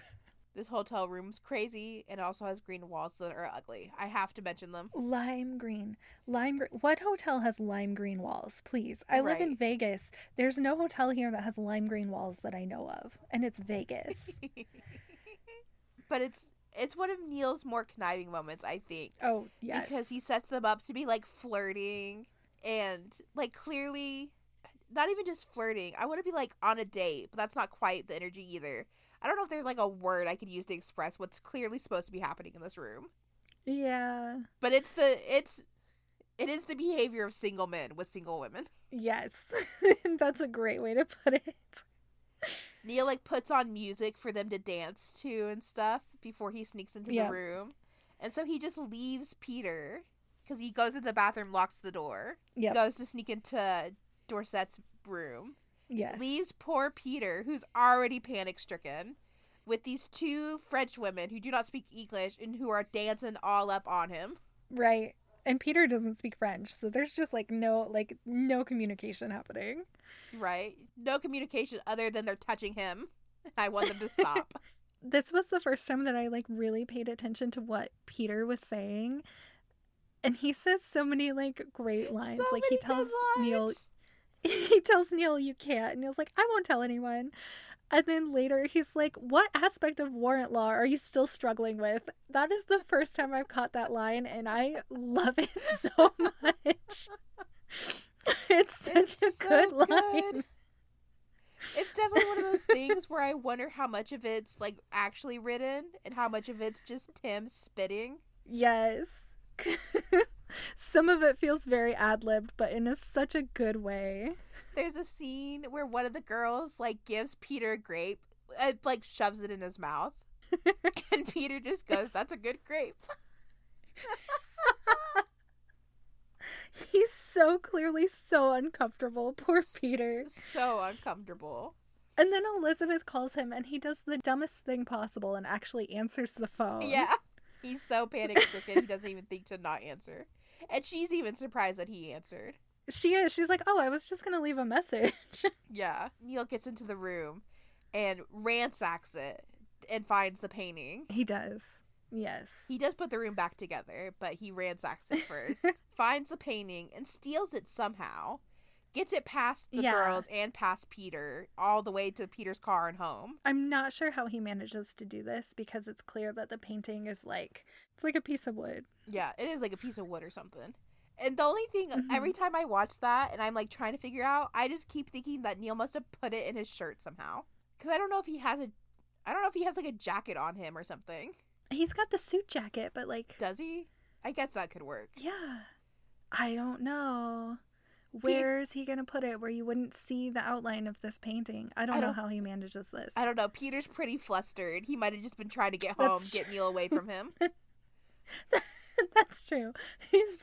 This hotel room's crazy, and it also has green walls that are ugly. I have to mention them. Lime green. What hotel has lime green walls? Please. I live in Vegas. There's no hotel here that has lime green walls that I know of. And it's Vegas. But it's one of Neal's more conniving moments, I think. Oh, yes. Because he sets them up to be, like, flirting and, like, clearly not even just flirting. I want to be, like, on a date, but that's not quite the energy either. I don't know if there's, like, a word I could use to express what's clearly supposed to be happening in this room. Yeah. But it is the behavior of single men with single women. Yes. That's a great way to put it. Neal, like, puts on music for them to dance to and stuff before he sneaks into the room. And so he just leaves Peter, because he goes into the bathroom, locks the door. Yep. Goes to sneak into Dorset's room. Yes. Leaves poor Peter, who's already panic-stricken, with these two French women who do not speak English and who are dancing all up on him. Right. And Peter doesn't speak French, so there's just, like, no communication happening. Right. No communication other than they're touching him. I want them to stop. This was the first time that I, like, really paid attention to what Peter was saying. And he says so many, like, great lines. So like, many good lines. He tells Neal, you can't. And Neal's like, I won't tell anyone. And then later he's like, what aspect of warrant law are you still struggling with? That is the first time I've caught that line, and I love it so much. It's such a good line. It's definitely one of those things where I wonder how much of it's like actually written and how much of it's just Tim spitting. Yes. Some of it feels very ad-libbed, but in such a good way. There's a scene where one of the girls like gives Peter a grape and like shoves it in his mouth. And Peter just goes, "That's a good grape." He's so clearly so uncomfortable. Poor Peter. So uncomfortable. And then Elizabeth calls him and he does the dumbest thing possible and actually answers the phone. Yeah. He's so panic-stricken he doesn't even think to not answer. And she's even surprised that he answered. She is. She's like, oh, I was just going to leave a message. Yeah. Neal gets into the room and ransacks it and finds the painting. He does. Yes. He does put the room back together, but he ransacks it first. Finds the painting and steals it somehow. Gets it past the girls and past Peter, all the way to Peter's car and home. I'm not sure how he manages to do this because it's clear that the painting is like, it's like a piece of wood. Yeah, it is like a piece of wood or something. And the only thing, every time I watch that and I'm like trying to figure out, I just keep thinking that Neal must have put it in his shirt somehow. Because I don't know if he has like a jacket on him or something. He's got the suit jacket, but like... Does he? I guess that could work. Yeah. I don't know. Where is he going to put it where you wouldn't see the outline of this painting? I don't know how he manages this. I don't know. Peter's pretty flustered. He might have just been trying to get home, get Neal away from him. That's true. He was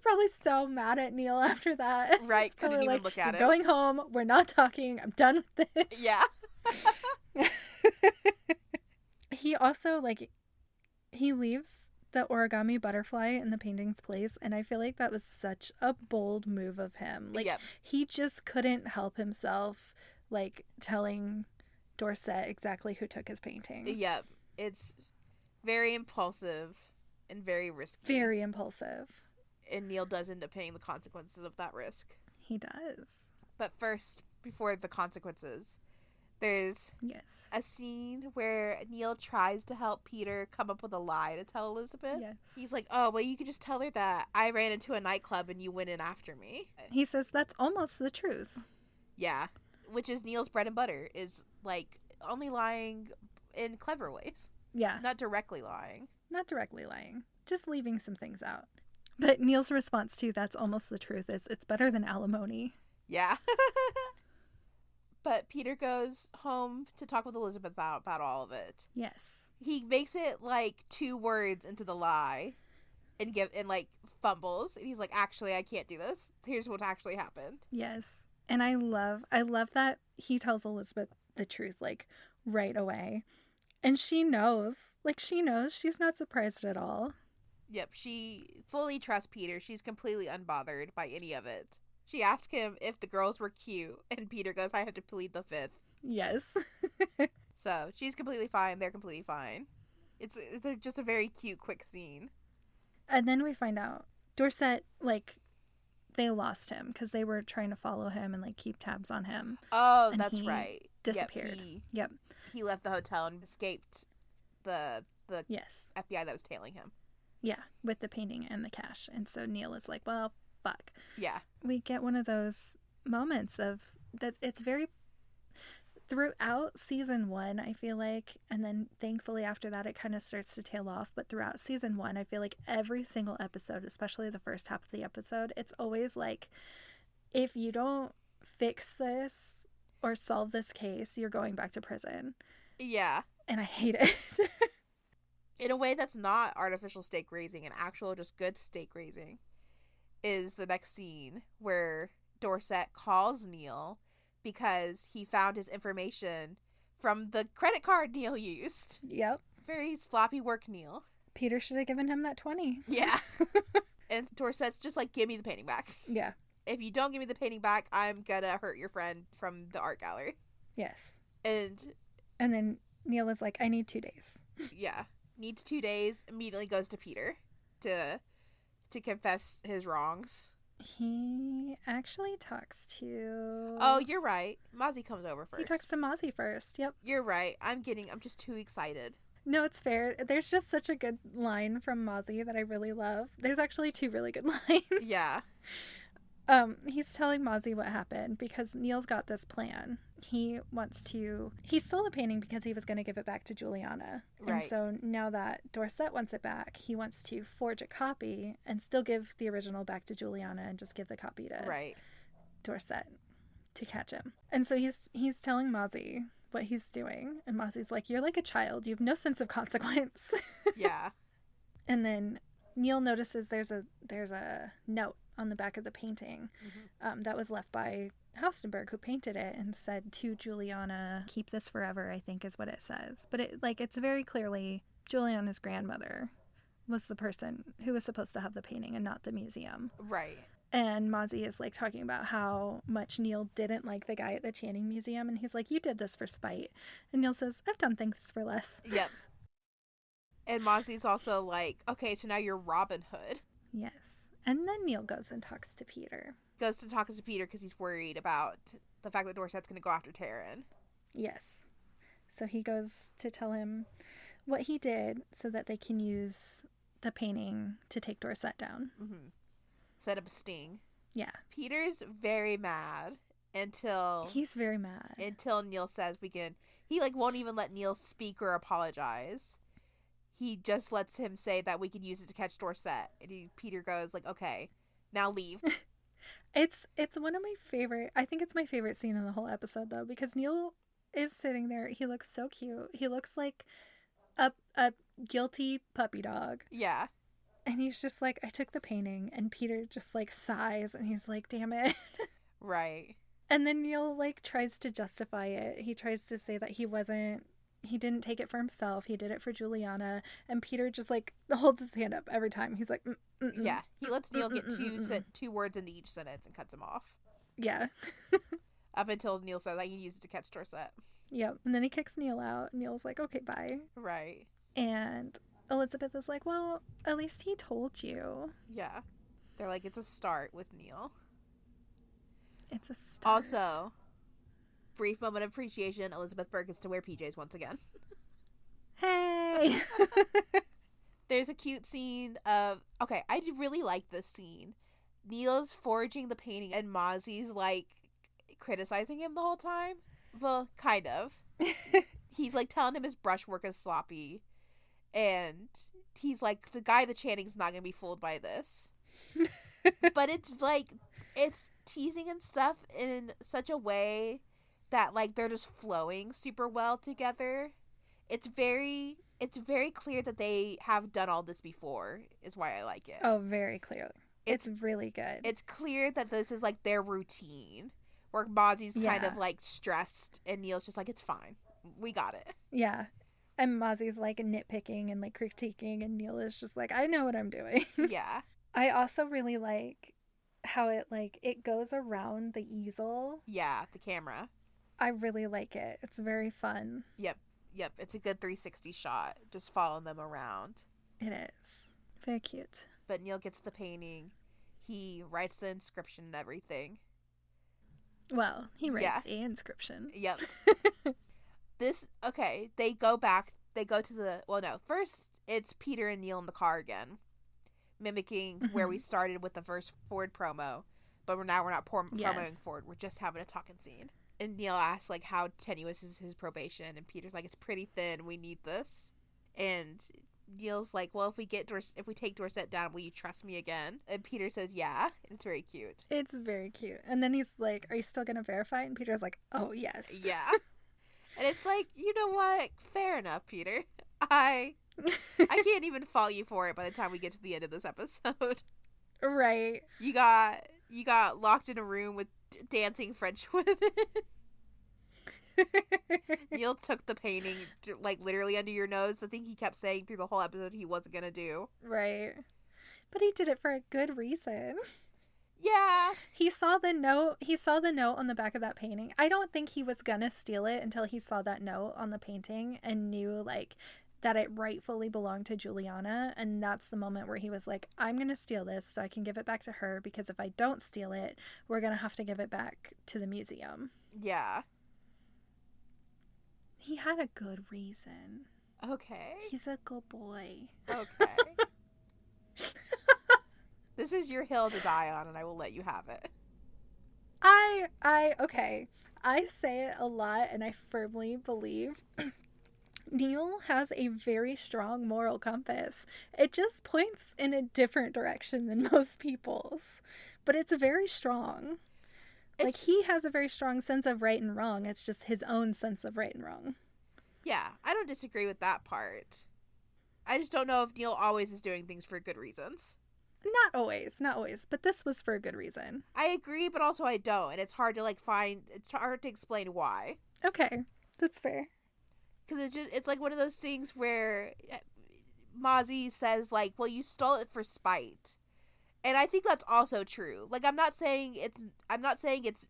probably so mad at Neal after that. Right, couldn't even look at it. Going home. We're not talking. I'm done with this. Yeah. He also, like, he leaves the origami butterfly in the painting's place, and I feel like that was such a bold move of him. Like, he just couldn't help himself, like, telling Dorset exactly who took his painting. Yep. It's very impulsive and very risky. Very impulsive. And Neal does end up paying the consequences of that risk. He does. But first, before the consequences, there's a scene where Neal tries to help Peter come up with a lie to tell Elizabeth. Yes. He's like, oh, well, you could just tell her that I ran into a nightclub and you went in after me. He says that's almost the truth. Yeah. Which is Neal's bread and butter, is like only lying in clever ways. Yeah. Not directly lying. Not directly lying. Just leaving some things out. But Neal's response to that's almost the truth is it's better than alimony. Yeah. But Peter goes home to talk with Elizabeth about all of it. Yes. He makes it like 2 words into the lie and like fumbles. And he's like, actually, I can't do this. Here's what actually happened. Yes. And I love that he tells Elizabeth the truth, like, right away. And she knows. Like, she's not surprised at all. Yep, she fully trusts Peter. She's completely unbothered by any of it. She asks him if the girls were cute, and Peter goes, I have to plead the fifth. Yes. So, she's completely fine. They're completely fine. It's just a very cute, quick scene. And then we find out Dorset, like, they lost him because they were trying to follow him and, like, keep tabs on him. Oh, that's right. Disappeared. Yep. He left the hotel and escaped the yes. FBI that was tailing him. Yeah, with the painting and the cash. And so Neal is like, well, fuck. Yeah. We get one of those moments of that. It's very throughout season 1, I feel like, and then thankfully after that it kind of starts to tail off, but throughout season 1 I feel like every single episode, especially the first half of the episode, it's always like, if you don't fix this or solve this case, you're going back to prison. Yeah. And I hate it. In a way that's not artificial stake raising and actual just good stake raising is the next scene where Dorset calls Neal because he found his information from the credit card Neal used. Yep. Very sloppy work, Neal. Peter should have given him that 20. Yeah. And Dorset's just like, give me the painting back. Yeah. If you don't give me the painting back, I'm gonna hurt your friend from the art gallery. Yes. And then Neal is like, I need 2 days. Yeah. Needs 2 days, immediately goes to Peter to confess his wrongs. He actually talks to... Oh, you're right. Mozzie comes over first. He talks to Mozzie first, yep. You're right. I'm just too excited. No, it's fair. There's just such a good line from Mozzie that I really love. There's actually 2 really good lines. Yeah. He's telling Mozzie what happened because Neal's got this plan. He stole the painting because he was going to give it back to Juliana. Right. And so now that Dorset wants it back, he wants to forge a copy and still give the original back to Juliana and just give the copy to Dorset to catch him. And so he's telling Mozzie what he's doing. And Mozzie's like, you're like a child. You have no sense of consequence. Yeah. And then Neal notices there's a note on the back of the painting that was left by Haustenberg, who painted it, and said to Juliana, keep this forever, I think is what it says. But it's very clearly Juliana's grandmother was the person who was supposed to have the painting and not the museum. Right. And Mozzie is like talking about how much Neal didn't like the guy at the Channing Museum, and he's like, you did this for spite. And Neal says, I've done things for less. Yep. And Mozzie's also like, okay, so now you're Robin Hood. Yes. And then Neal goes and talks to Peter. Goes to talk to Peter because he's worried about the fact that Dorset's going to go after Taryn. Yes. So he goes to tell him what he did so that they can use the painting to take Dorset down. Mm-hmm. Set up a sting. Yeah. Peter's very mad until... He's very mad. Until Neal says we can... He, won't even let Neal speak or apologize. He just lets him say that we can use it to catch Dorset. And Peter goes, okay, now leave. It's one of my favorite... I think it's my favorite scene in the whole episode, though, because Neal is sitting there. He looks so cute. He looks like a guilty puppy dog. Yeah. And he's just like, I took the painting. And Peter just, sighs. And he's like, damn it. Right. And then Neal, tries to justify it. He tries to say that he didn't take it for himself. He did it for Juliana. And Peter just, holds his hand up every time. He's like, yeah. He lets Neal get two words into each sentence and cuts him off. Yeah. Up until Neal says, I can use it to catch Dorset. Yep. And then he kicks Neal out. Neal's like, okay, bye. Right. And Elizabeth is like, well, at least he told you. Yeah. They're like, it's a start with Neal. It's a start. Also, brief moment of appreciation, Elizabeth Burke gets to wear PJs once again. Hey! There's a cute scene of... Okay, I really like this scene. Neal's forging the painting and Mozzie's, criticizing him the whole time. Well, kind of. He's, telling him his brushwork is sloppy. And he's like, the guy the Channing's not going to be fooled by this. But it's, it's teasing and stuff in such a way that, they're just flowing super well together. It's very clear that they have done all this before, is why I like it. Oh, very clear. It's really good. It's clear that this is, their routine. Where Mozzie's kind of, stressed, and Neal's just like, it's fine. We got it. Yeah. And Mozzie's, nitpicking and, critiquing, and Neal is just like, I know what I'm doing. Yeah. I also really like how it goes around the easel. Yeah, the camera. I really like it. It's very fun. Yep. It's a good 360 shot. Just following them around. It is. Very cute. But Neal gets the painting. He writes the inscription and everything. Well, he writes a inscription. Yep. They go to the... Well, no. First, it's Peter and Neal in the car again. Mimicking where we started with the first Ford promo. But we're not promoting Ford. We're just having a talking scene. And Neal asks, how tenuous is his probation? And Peter's like, it's pretty thin. We need this. And Neal's like, well, if we take Dorset down, will you trust me again? And Peter says, yeah. And it's very cute. It's very cute. And then he's like, are you still going to verify? And Peter's like, oh, yes. Yeah. And it's like, you know what? Fair enough, Peter. I can't even fault you for it by the time we get to the end of this episode. Right. You got locked in a room with dancing French women. Neal took the painting literally under your nose, the thing he kept saying through the whole episode he wasn't gonna do. Right. But he did it for a good reason. Yeah. He saw the note on the back of that painting. I don't think he was gonna steal it until he saw that note on the painting and knew that it rightfully belonged to Juliana, and that's the moment where he was like, I'm going to steal this so I can give it back to her, because if I don't steal it, we're going to have to give it back to the museum. Yeah. He had a good reason. Okay. He's a good boy. Okay. This is your hill to die on, and I will let you have it. Okay. I say it a lot, and I firmly believe Neal has a very strong moral compass. It just points in a different direction than most people's, but it's very strong. Like, he has a very strong sense of right and wrong. It's just his own sense of right and wrong. Yeah, I don't disagree with that part. I just don't know if Neal always is doing things for good reasons. Not always, but this was for a good reason. I agree, but also I don't, and it's hard to it's hard to explain why. Okay, that's fair. Because it's like one of those things where Mozzie says, like, well, you stole it for spite. And I think that's also true. Like, I'm not saying it's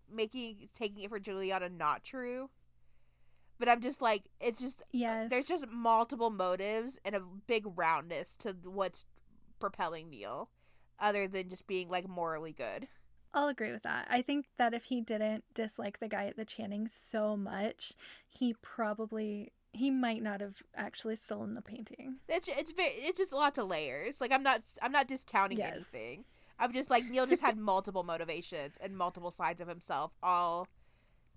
taking it for Juliana not true. But I'm just like, it's just, yes. There's just multiple motives and a big roundness to what's propelling Neal, other than just being, like, morally good. I'll agree with that. I think that if he didn't dislike the guy at the Channing so much, he might not have actually stolen the painting. It's just lots of layers. Like, I'm not discounting anything. I'm just like, Neal just had multiple motivations and multiple sides of himself, all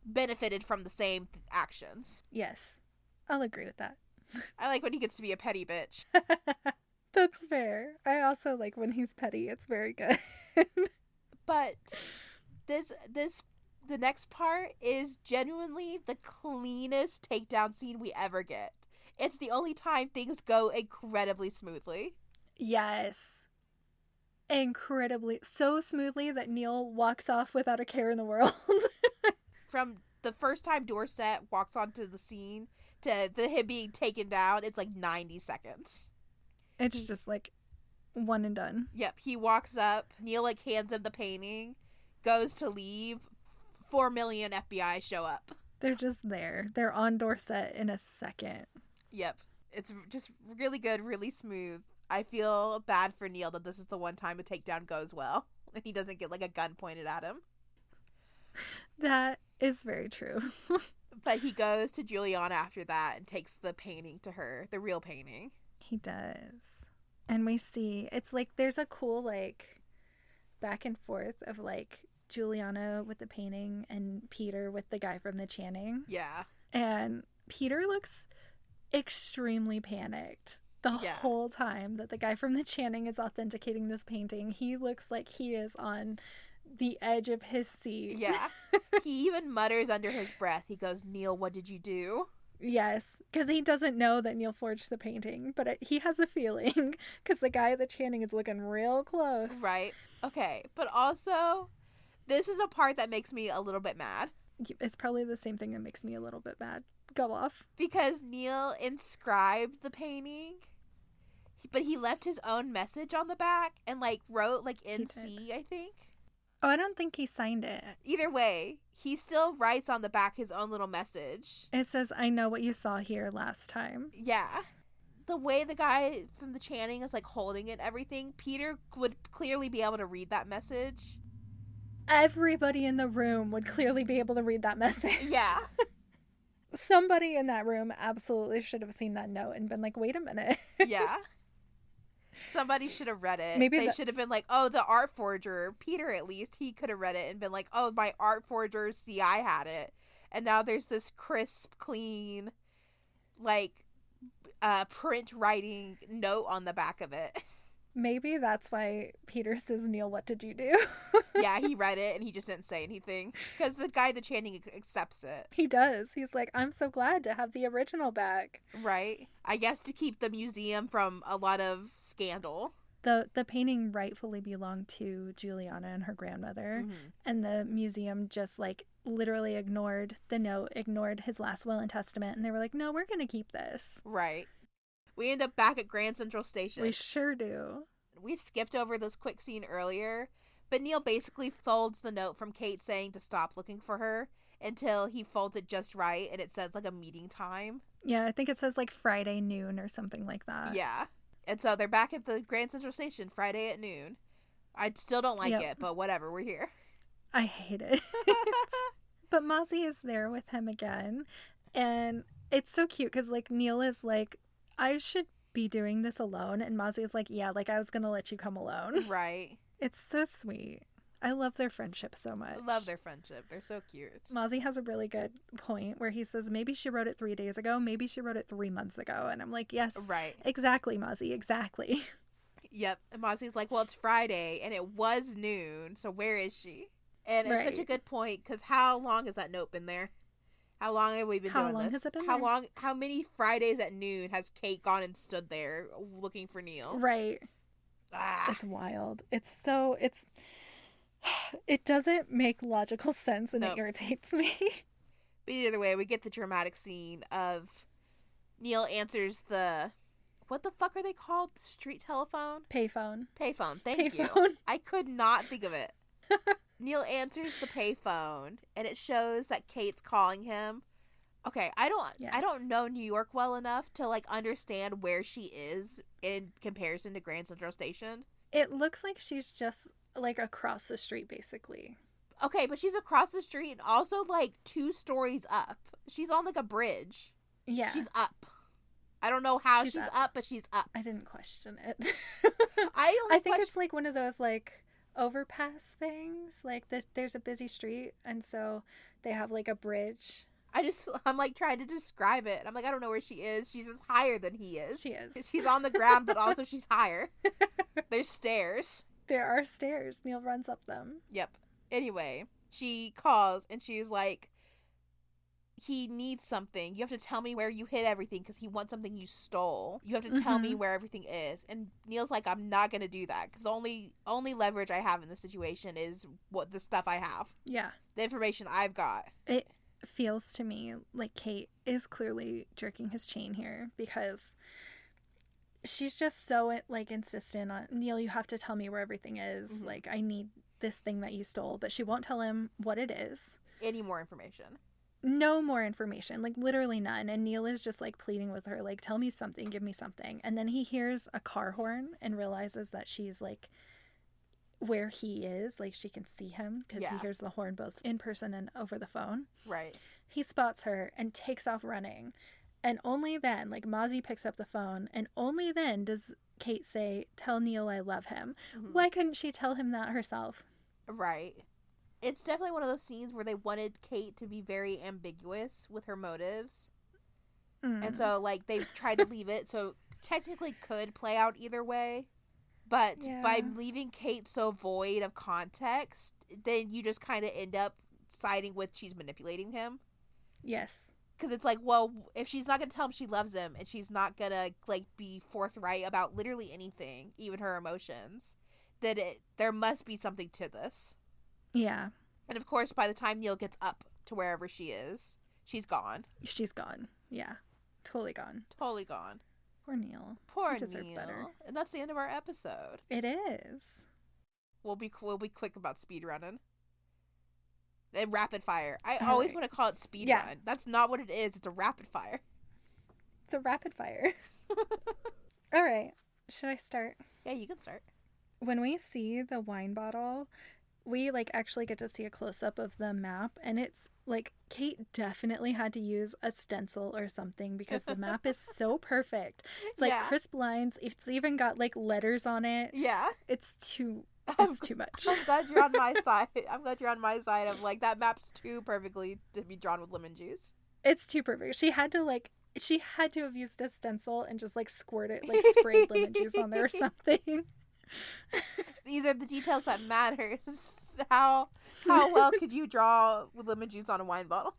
benefited from the same actions. Yes, I'll agree with that. I like when he gets to be a petty bitch. That's fair. I also like when he's petty. It's very good. But the next part is genuinely the cleanest takedown scene we ever get. It's the only time things go incredibly smoothly. Yes. Incredibly. So smoothly that Neal walks off without a care in the world. From the first time Dorset walks onto the scene to him being taken down, it's like 90 seconds. It's just like one and done. Yep. He walks up. Neal, like, hands him the painting, goes to leave. 4 million FBI show up. They're just there. They're on Dorset in a second. Yep. It's just really good, really smooth. I feel bad for Neal that this is the one time a takedown goes well and he doesn't get, like, a gun pointed at him. That is very true. But he goes to Juliana after that and takes the painting to her, the real painting. He does. And we see, it's like there's a cool, like, back and forth of, like, Juliana with the painting and Peter with the guy from the Channing. Yeah. And Peter looks extremely panicked the whole time that the guy from the Channing is authenticating this painting. He looks like he is on the edge of his seat. Yeah. He even mutters under his breath. He goes, Neal, what did you do? Yes, because he doesn't know that Neal forged the painting, but he has a feeling because the guy at the Channing is looking real close. Right. Okay. But also, this is a part that makes me a little bit mad. It's probably the same thing that makes me a little bit mad. Go off. Because Neal inscribed the painting, but he left his own message on the back and, like, wrote, like, NC, I think. Oh, I don't think he signed it. Either way, he still writes on the back his own little message. It says, I know what you saw here last time. Yeah. The way the guy from the Channing is, like, holding it and everything, Peter would clearly be able to read that message. Everybody in the room would clearly be able to read that message. Yeah. Somebody in that room absolutely should have seen that note and been like, wait a minute. Yeah. Somebody should have read it. Maybe they should have been like, oh, the art forger, Peter at least, he could have read it and been like, oh, my art forger, see, I had it. And now there's this crisp, clean, like, print writing note on the back of it. Maybe that's why Peter says, Neal, what did you do? Yeah, he read it and he just didn't say anything. Because the guy, the Channing, accepts it. He does. He's like, I'm so glad to have the original back. Right. I guess to keep the museum from a lot of scandal. The painting rightfully belonged to Juliana and her grandmother. Mm-hmm. And the museum just, like, literally ignored the note, ignored his last will and testament. And they were like, no, we're going to keep this. Right. We end up back at Grand Central Station. We sure do. We skipped over this quick scene earlier, but Neal basically folds the note from Kate saying to stop looking for her until he folds it just right and it says, like, a meeting time. Yeah, I think it says like Friday noon or something like that. Yeah. And so they're back at the Grand Central Station Friday at noon. I still don't like it, but whatever, we're here. I hate it. But Mozzie is there with him again. And it's so cute because, like, Neal is like, I should be doing this alone. And Mozzie is like, yeah, like, I was going to let you come alone. Right. It's so sweet. I love their friendship so much. I love their friendship. They're so cute. Mozzie has a really good point where he says, maybe she wrote it 3 days ago. Maybe she wrote it 3 months ago. And I'm like, yes. Right. Exactly, Mozzie. Exactly. Yep. And Mozzie's like, well, it's Friday and it was noon. So where is she? And it's such a good point because how long has that note been there? How long have we been doing this? How long has it been there? How many Fridays at noon has Kate gone and stood there looking for Neal? Right. It's wild. It doesn't make logical sense and it irritates me. But either way, we get the dramatic scene of Neal answers the, what the fuck are they called? Street telephone? Payphone. Thank you. I could not think of it. Neal answers the payphone and it shows that Kate's calling him. Okay, I don't know New York well enough to like understand where she is in comparison to Grand Central Station. It looks like she's just like across the street basically. Okay, but she's across the street and also like 2 stories up. She's on like a bridge. Yeah. She's up. I don't know how she's up, but she's up. I didn't question it. I think it's like one of those like overpass things. Like there's a busy street and so they have like a bridge. I'm like trying to describe it. I'm like, I don't know where she is. She's just higher than he is. She is. She's on the ground, but also she's higher. There's stairs. There are stairs. Neal runs up them. Yep. Anyway, she calls and she's like, he needs something. You have to tell me where you hid everything because he wants something you stole. You have to tell me where everything is. And Neal's like, I'm not going to do that because the only leverage I have in this situation is what the stuff I have. Yeah. The information I've got. It feels to me like Kate is clearly jerking his chain here because she's just so like insistent on, Neal, you have to tell me where everything is. Mm-hmm. Like, I need this thing that you stole, but she won't tell him what it is. Any more information. No more information, like literally none. And Neal is just like pleading with her, like, tell me something, give me something. And then he hears a car horn and realizes that she's like where he is, like she can see him because he hears the horn both in person and over the phone. Right. He spots her and takes off running. And only then, like, Mozzie picks up the phone and only then does Kate say, tell Neal I love him. Mm-hmm. Why couldn't she tell him that herself? Right. It's definitely one of those scenes where they wanted Kate to be very ambiguous with her motives. Mm. And so, like, they've tried to leave it so technically could play out either way. But by leaving Kate so void of context, then you just kind of end up siding with she's manipulating him. Yes. Because it's like, well, if she's not going to tell him she loves him and she's not going to, like, be forthright about literally anything, even her emotions, then there must be something to this. Yeah. And of course, by the time Neal gets up to wherever she is, she's gone. She's gone. Yeah. Totally gone. Totally gone. Poor Neal. Poor he deserved Neal. Better. And that's the end of our episode. It is. We'll be quick about speed running. And rapid fire. I always want to call it speed run. That's not what it is. It's a rapid fire. It's a rapid fire. All right. Should I start? Yeah, you can start. When we see the wine bottle, we like actually get to see a close-up of the map, and it's like Kate definitely had to use a stencil or something because the map is so perfect. It's like crisp lines. It's even got like letters on it. Yeah. It's too much. I'm glad you're on my side. I'm glad you're on my side of like that map's too perfectly to be drawn with lemon juice. It's too perfect. She had to have used a stencil and just like squirt it, like sprayed lemon juice on there or something. These are the details that matter. How well could you draw with lemon juice on a wine bottle?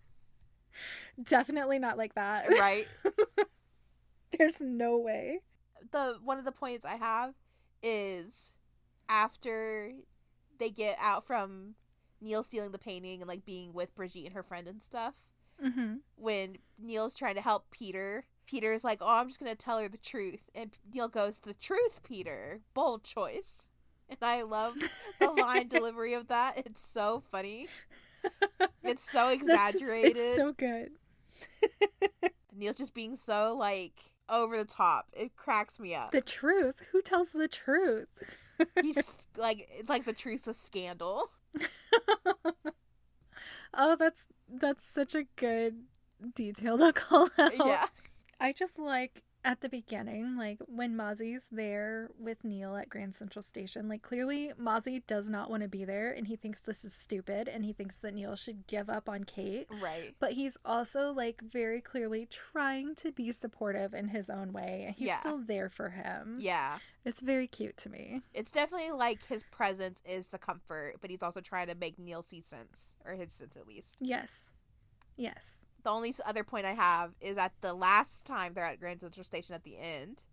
Definitely not like that. Right. There's no way. One of the points I have is after they get out from Neal stealing the painting and like being with Brigitte and her friend and stuff, when Neal's trying to help Peter's like, oh, I'm just gonna tell her the truth, and Neal goes, the truth, Peter, bold choice. And I love the line delivery of that. It's so funny. It's so exaggerated. It's so good. Neal's just being so, like, over the top. It cracks me up. The truth? Who tells the truth? He's, like, it's like the truth's a scandal. Oh, that's such a good detail to call out. Yeah. I just like at the beginning, like when Mozzie's there with Neal at Grand Central Station, like clearly Mozzie does not want to be there and he thinks this is stupid and he thinks that Neal should give up on Kate. Right. But he's also like very clearly trying to be supportive in his own way. And he's still there for him. Yeah. It's very cute to me. It's definitely like his presence is the comfort, but he's also trying to make Neal see sense, or his sense at least. Yes. Yes. The only other point I have is at the last time they're at Grand Central Station at the end.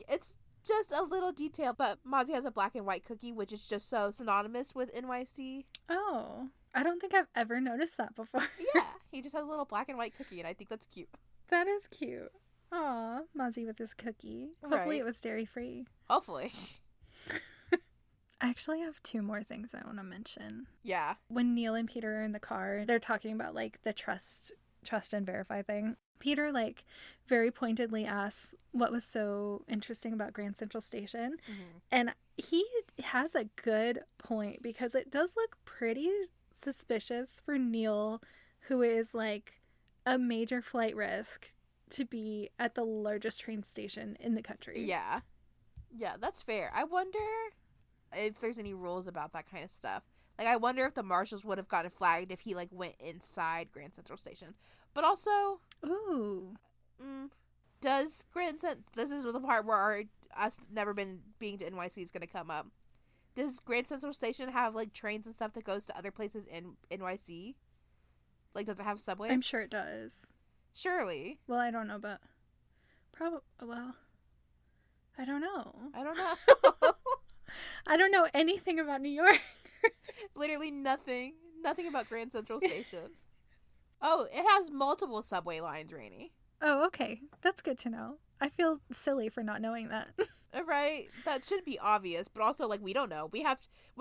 It's just a little detail, but Mozzie has a black and white cookie, which is just so synonymous with NYC. Oh, I don't think I've ever noticed that before. Yeah, he just has a little black and white cookie, and I think that's cute. That is cute. Aw, Mozzie with his cookie. Hopefully it was dairy-free. Hopefully. I actually have 2 more things I want to mention. Yeah. When Neal and Peter are in the car, they're talking about, like, the trust and verify thing. Peter, like, very pointedly asks what was so interesting about Grand Central Station. Mm-hmm. And he has a good point because it does look pretty suspicious for Neal, who is, like, a major flight risk, to be at the largest train station in the country. Yeah. Yeah, that's fair. I wonder if there's any rules about that kind of stuff. Like, I wonder if the marshals would have gotten flagged if he, like, went inside Grand Central Station. But also... Ooh. Does Grand Central... This is the part where us never been being to NYC is going to come up. Does Grand Central Station have, like, trains and stuff that goes to other places in NYC? Like, does it have subways? I'm sure it does. Surely. Well, I don't know, but... Well... I don't know. I don't know. I don't know anything about New York. Literally nothing. Nothing about Grand Central Station. Oh, it has multiple subway lines, Rainey. Oh, okay. That's good to know. I feel silly for not knowing that. Right? That should be obvious, but also, like, we don't know. We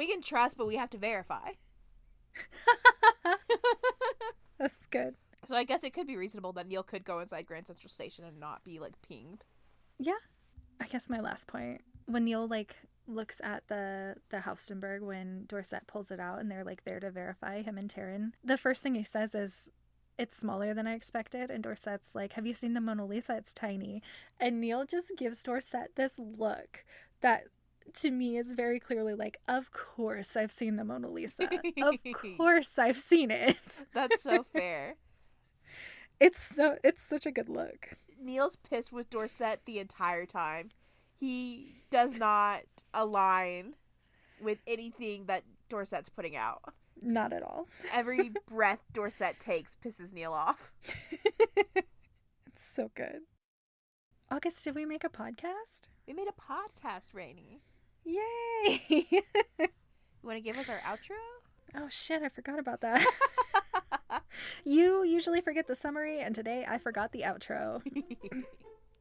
can trust, but we have to verify. That's good. So I guess it could be reasonable that Neal could go inside Grand Central Station and not be, like, pinged. Yeah. I guess my last point. When Neal, like, looks at the Haustenberg when Dorset pulls it out and they're, like, there to verify him and Taryn, the first thing he says is, "It's smaller than I expected." And Dorset's like, "Have you seen the Mona Lisa? It's tiny." And Neal just gives Dorset this look that, to me, is very clearly like, of course I've seen the Mona Lisa. Of course I've seen it. That's so fair. It's such a good look. Neal's pissed with Dorset the entire time. He does not align with anything that Dorset's putting out. Not at all. Every breath Dorset takes pisses Neal off. It's so good. August, did we make a podcast? We made a podcast, Rainey. Yay! You want to give us our outro? Oh shit, I forgot about that. You usually forget the summary, and today I forgot the outro.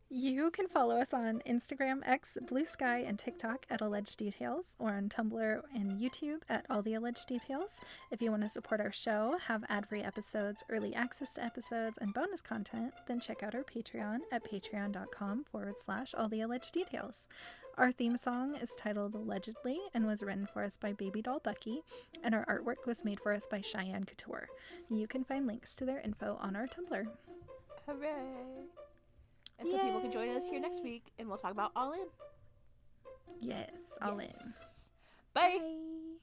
You can follow us on Instagram, X, Blue Sky, and TikTok at Alleged Details, or on Tumblr and YouTube at All the Alleged Details. If you want to support our show, have ad-free episodes, early access to episodes, and bonus content, then check out our Patreon at patreon.com/All the Alleged Details. Our theme song is titled Allegedly and was written for us by babydollbucky, and our artwork was made for us by Cheyenne Couture. You can find links to their info on our Tumblr. Hooray! And so people can join us here next week, and we'll talk about All In. Yes, All In. Bye. Bye.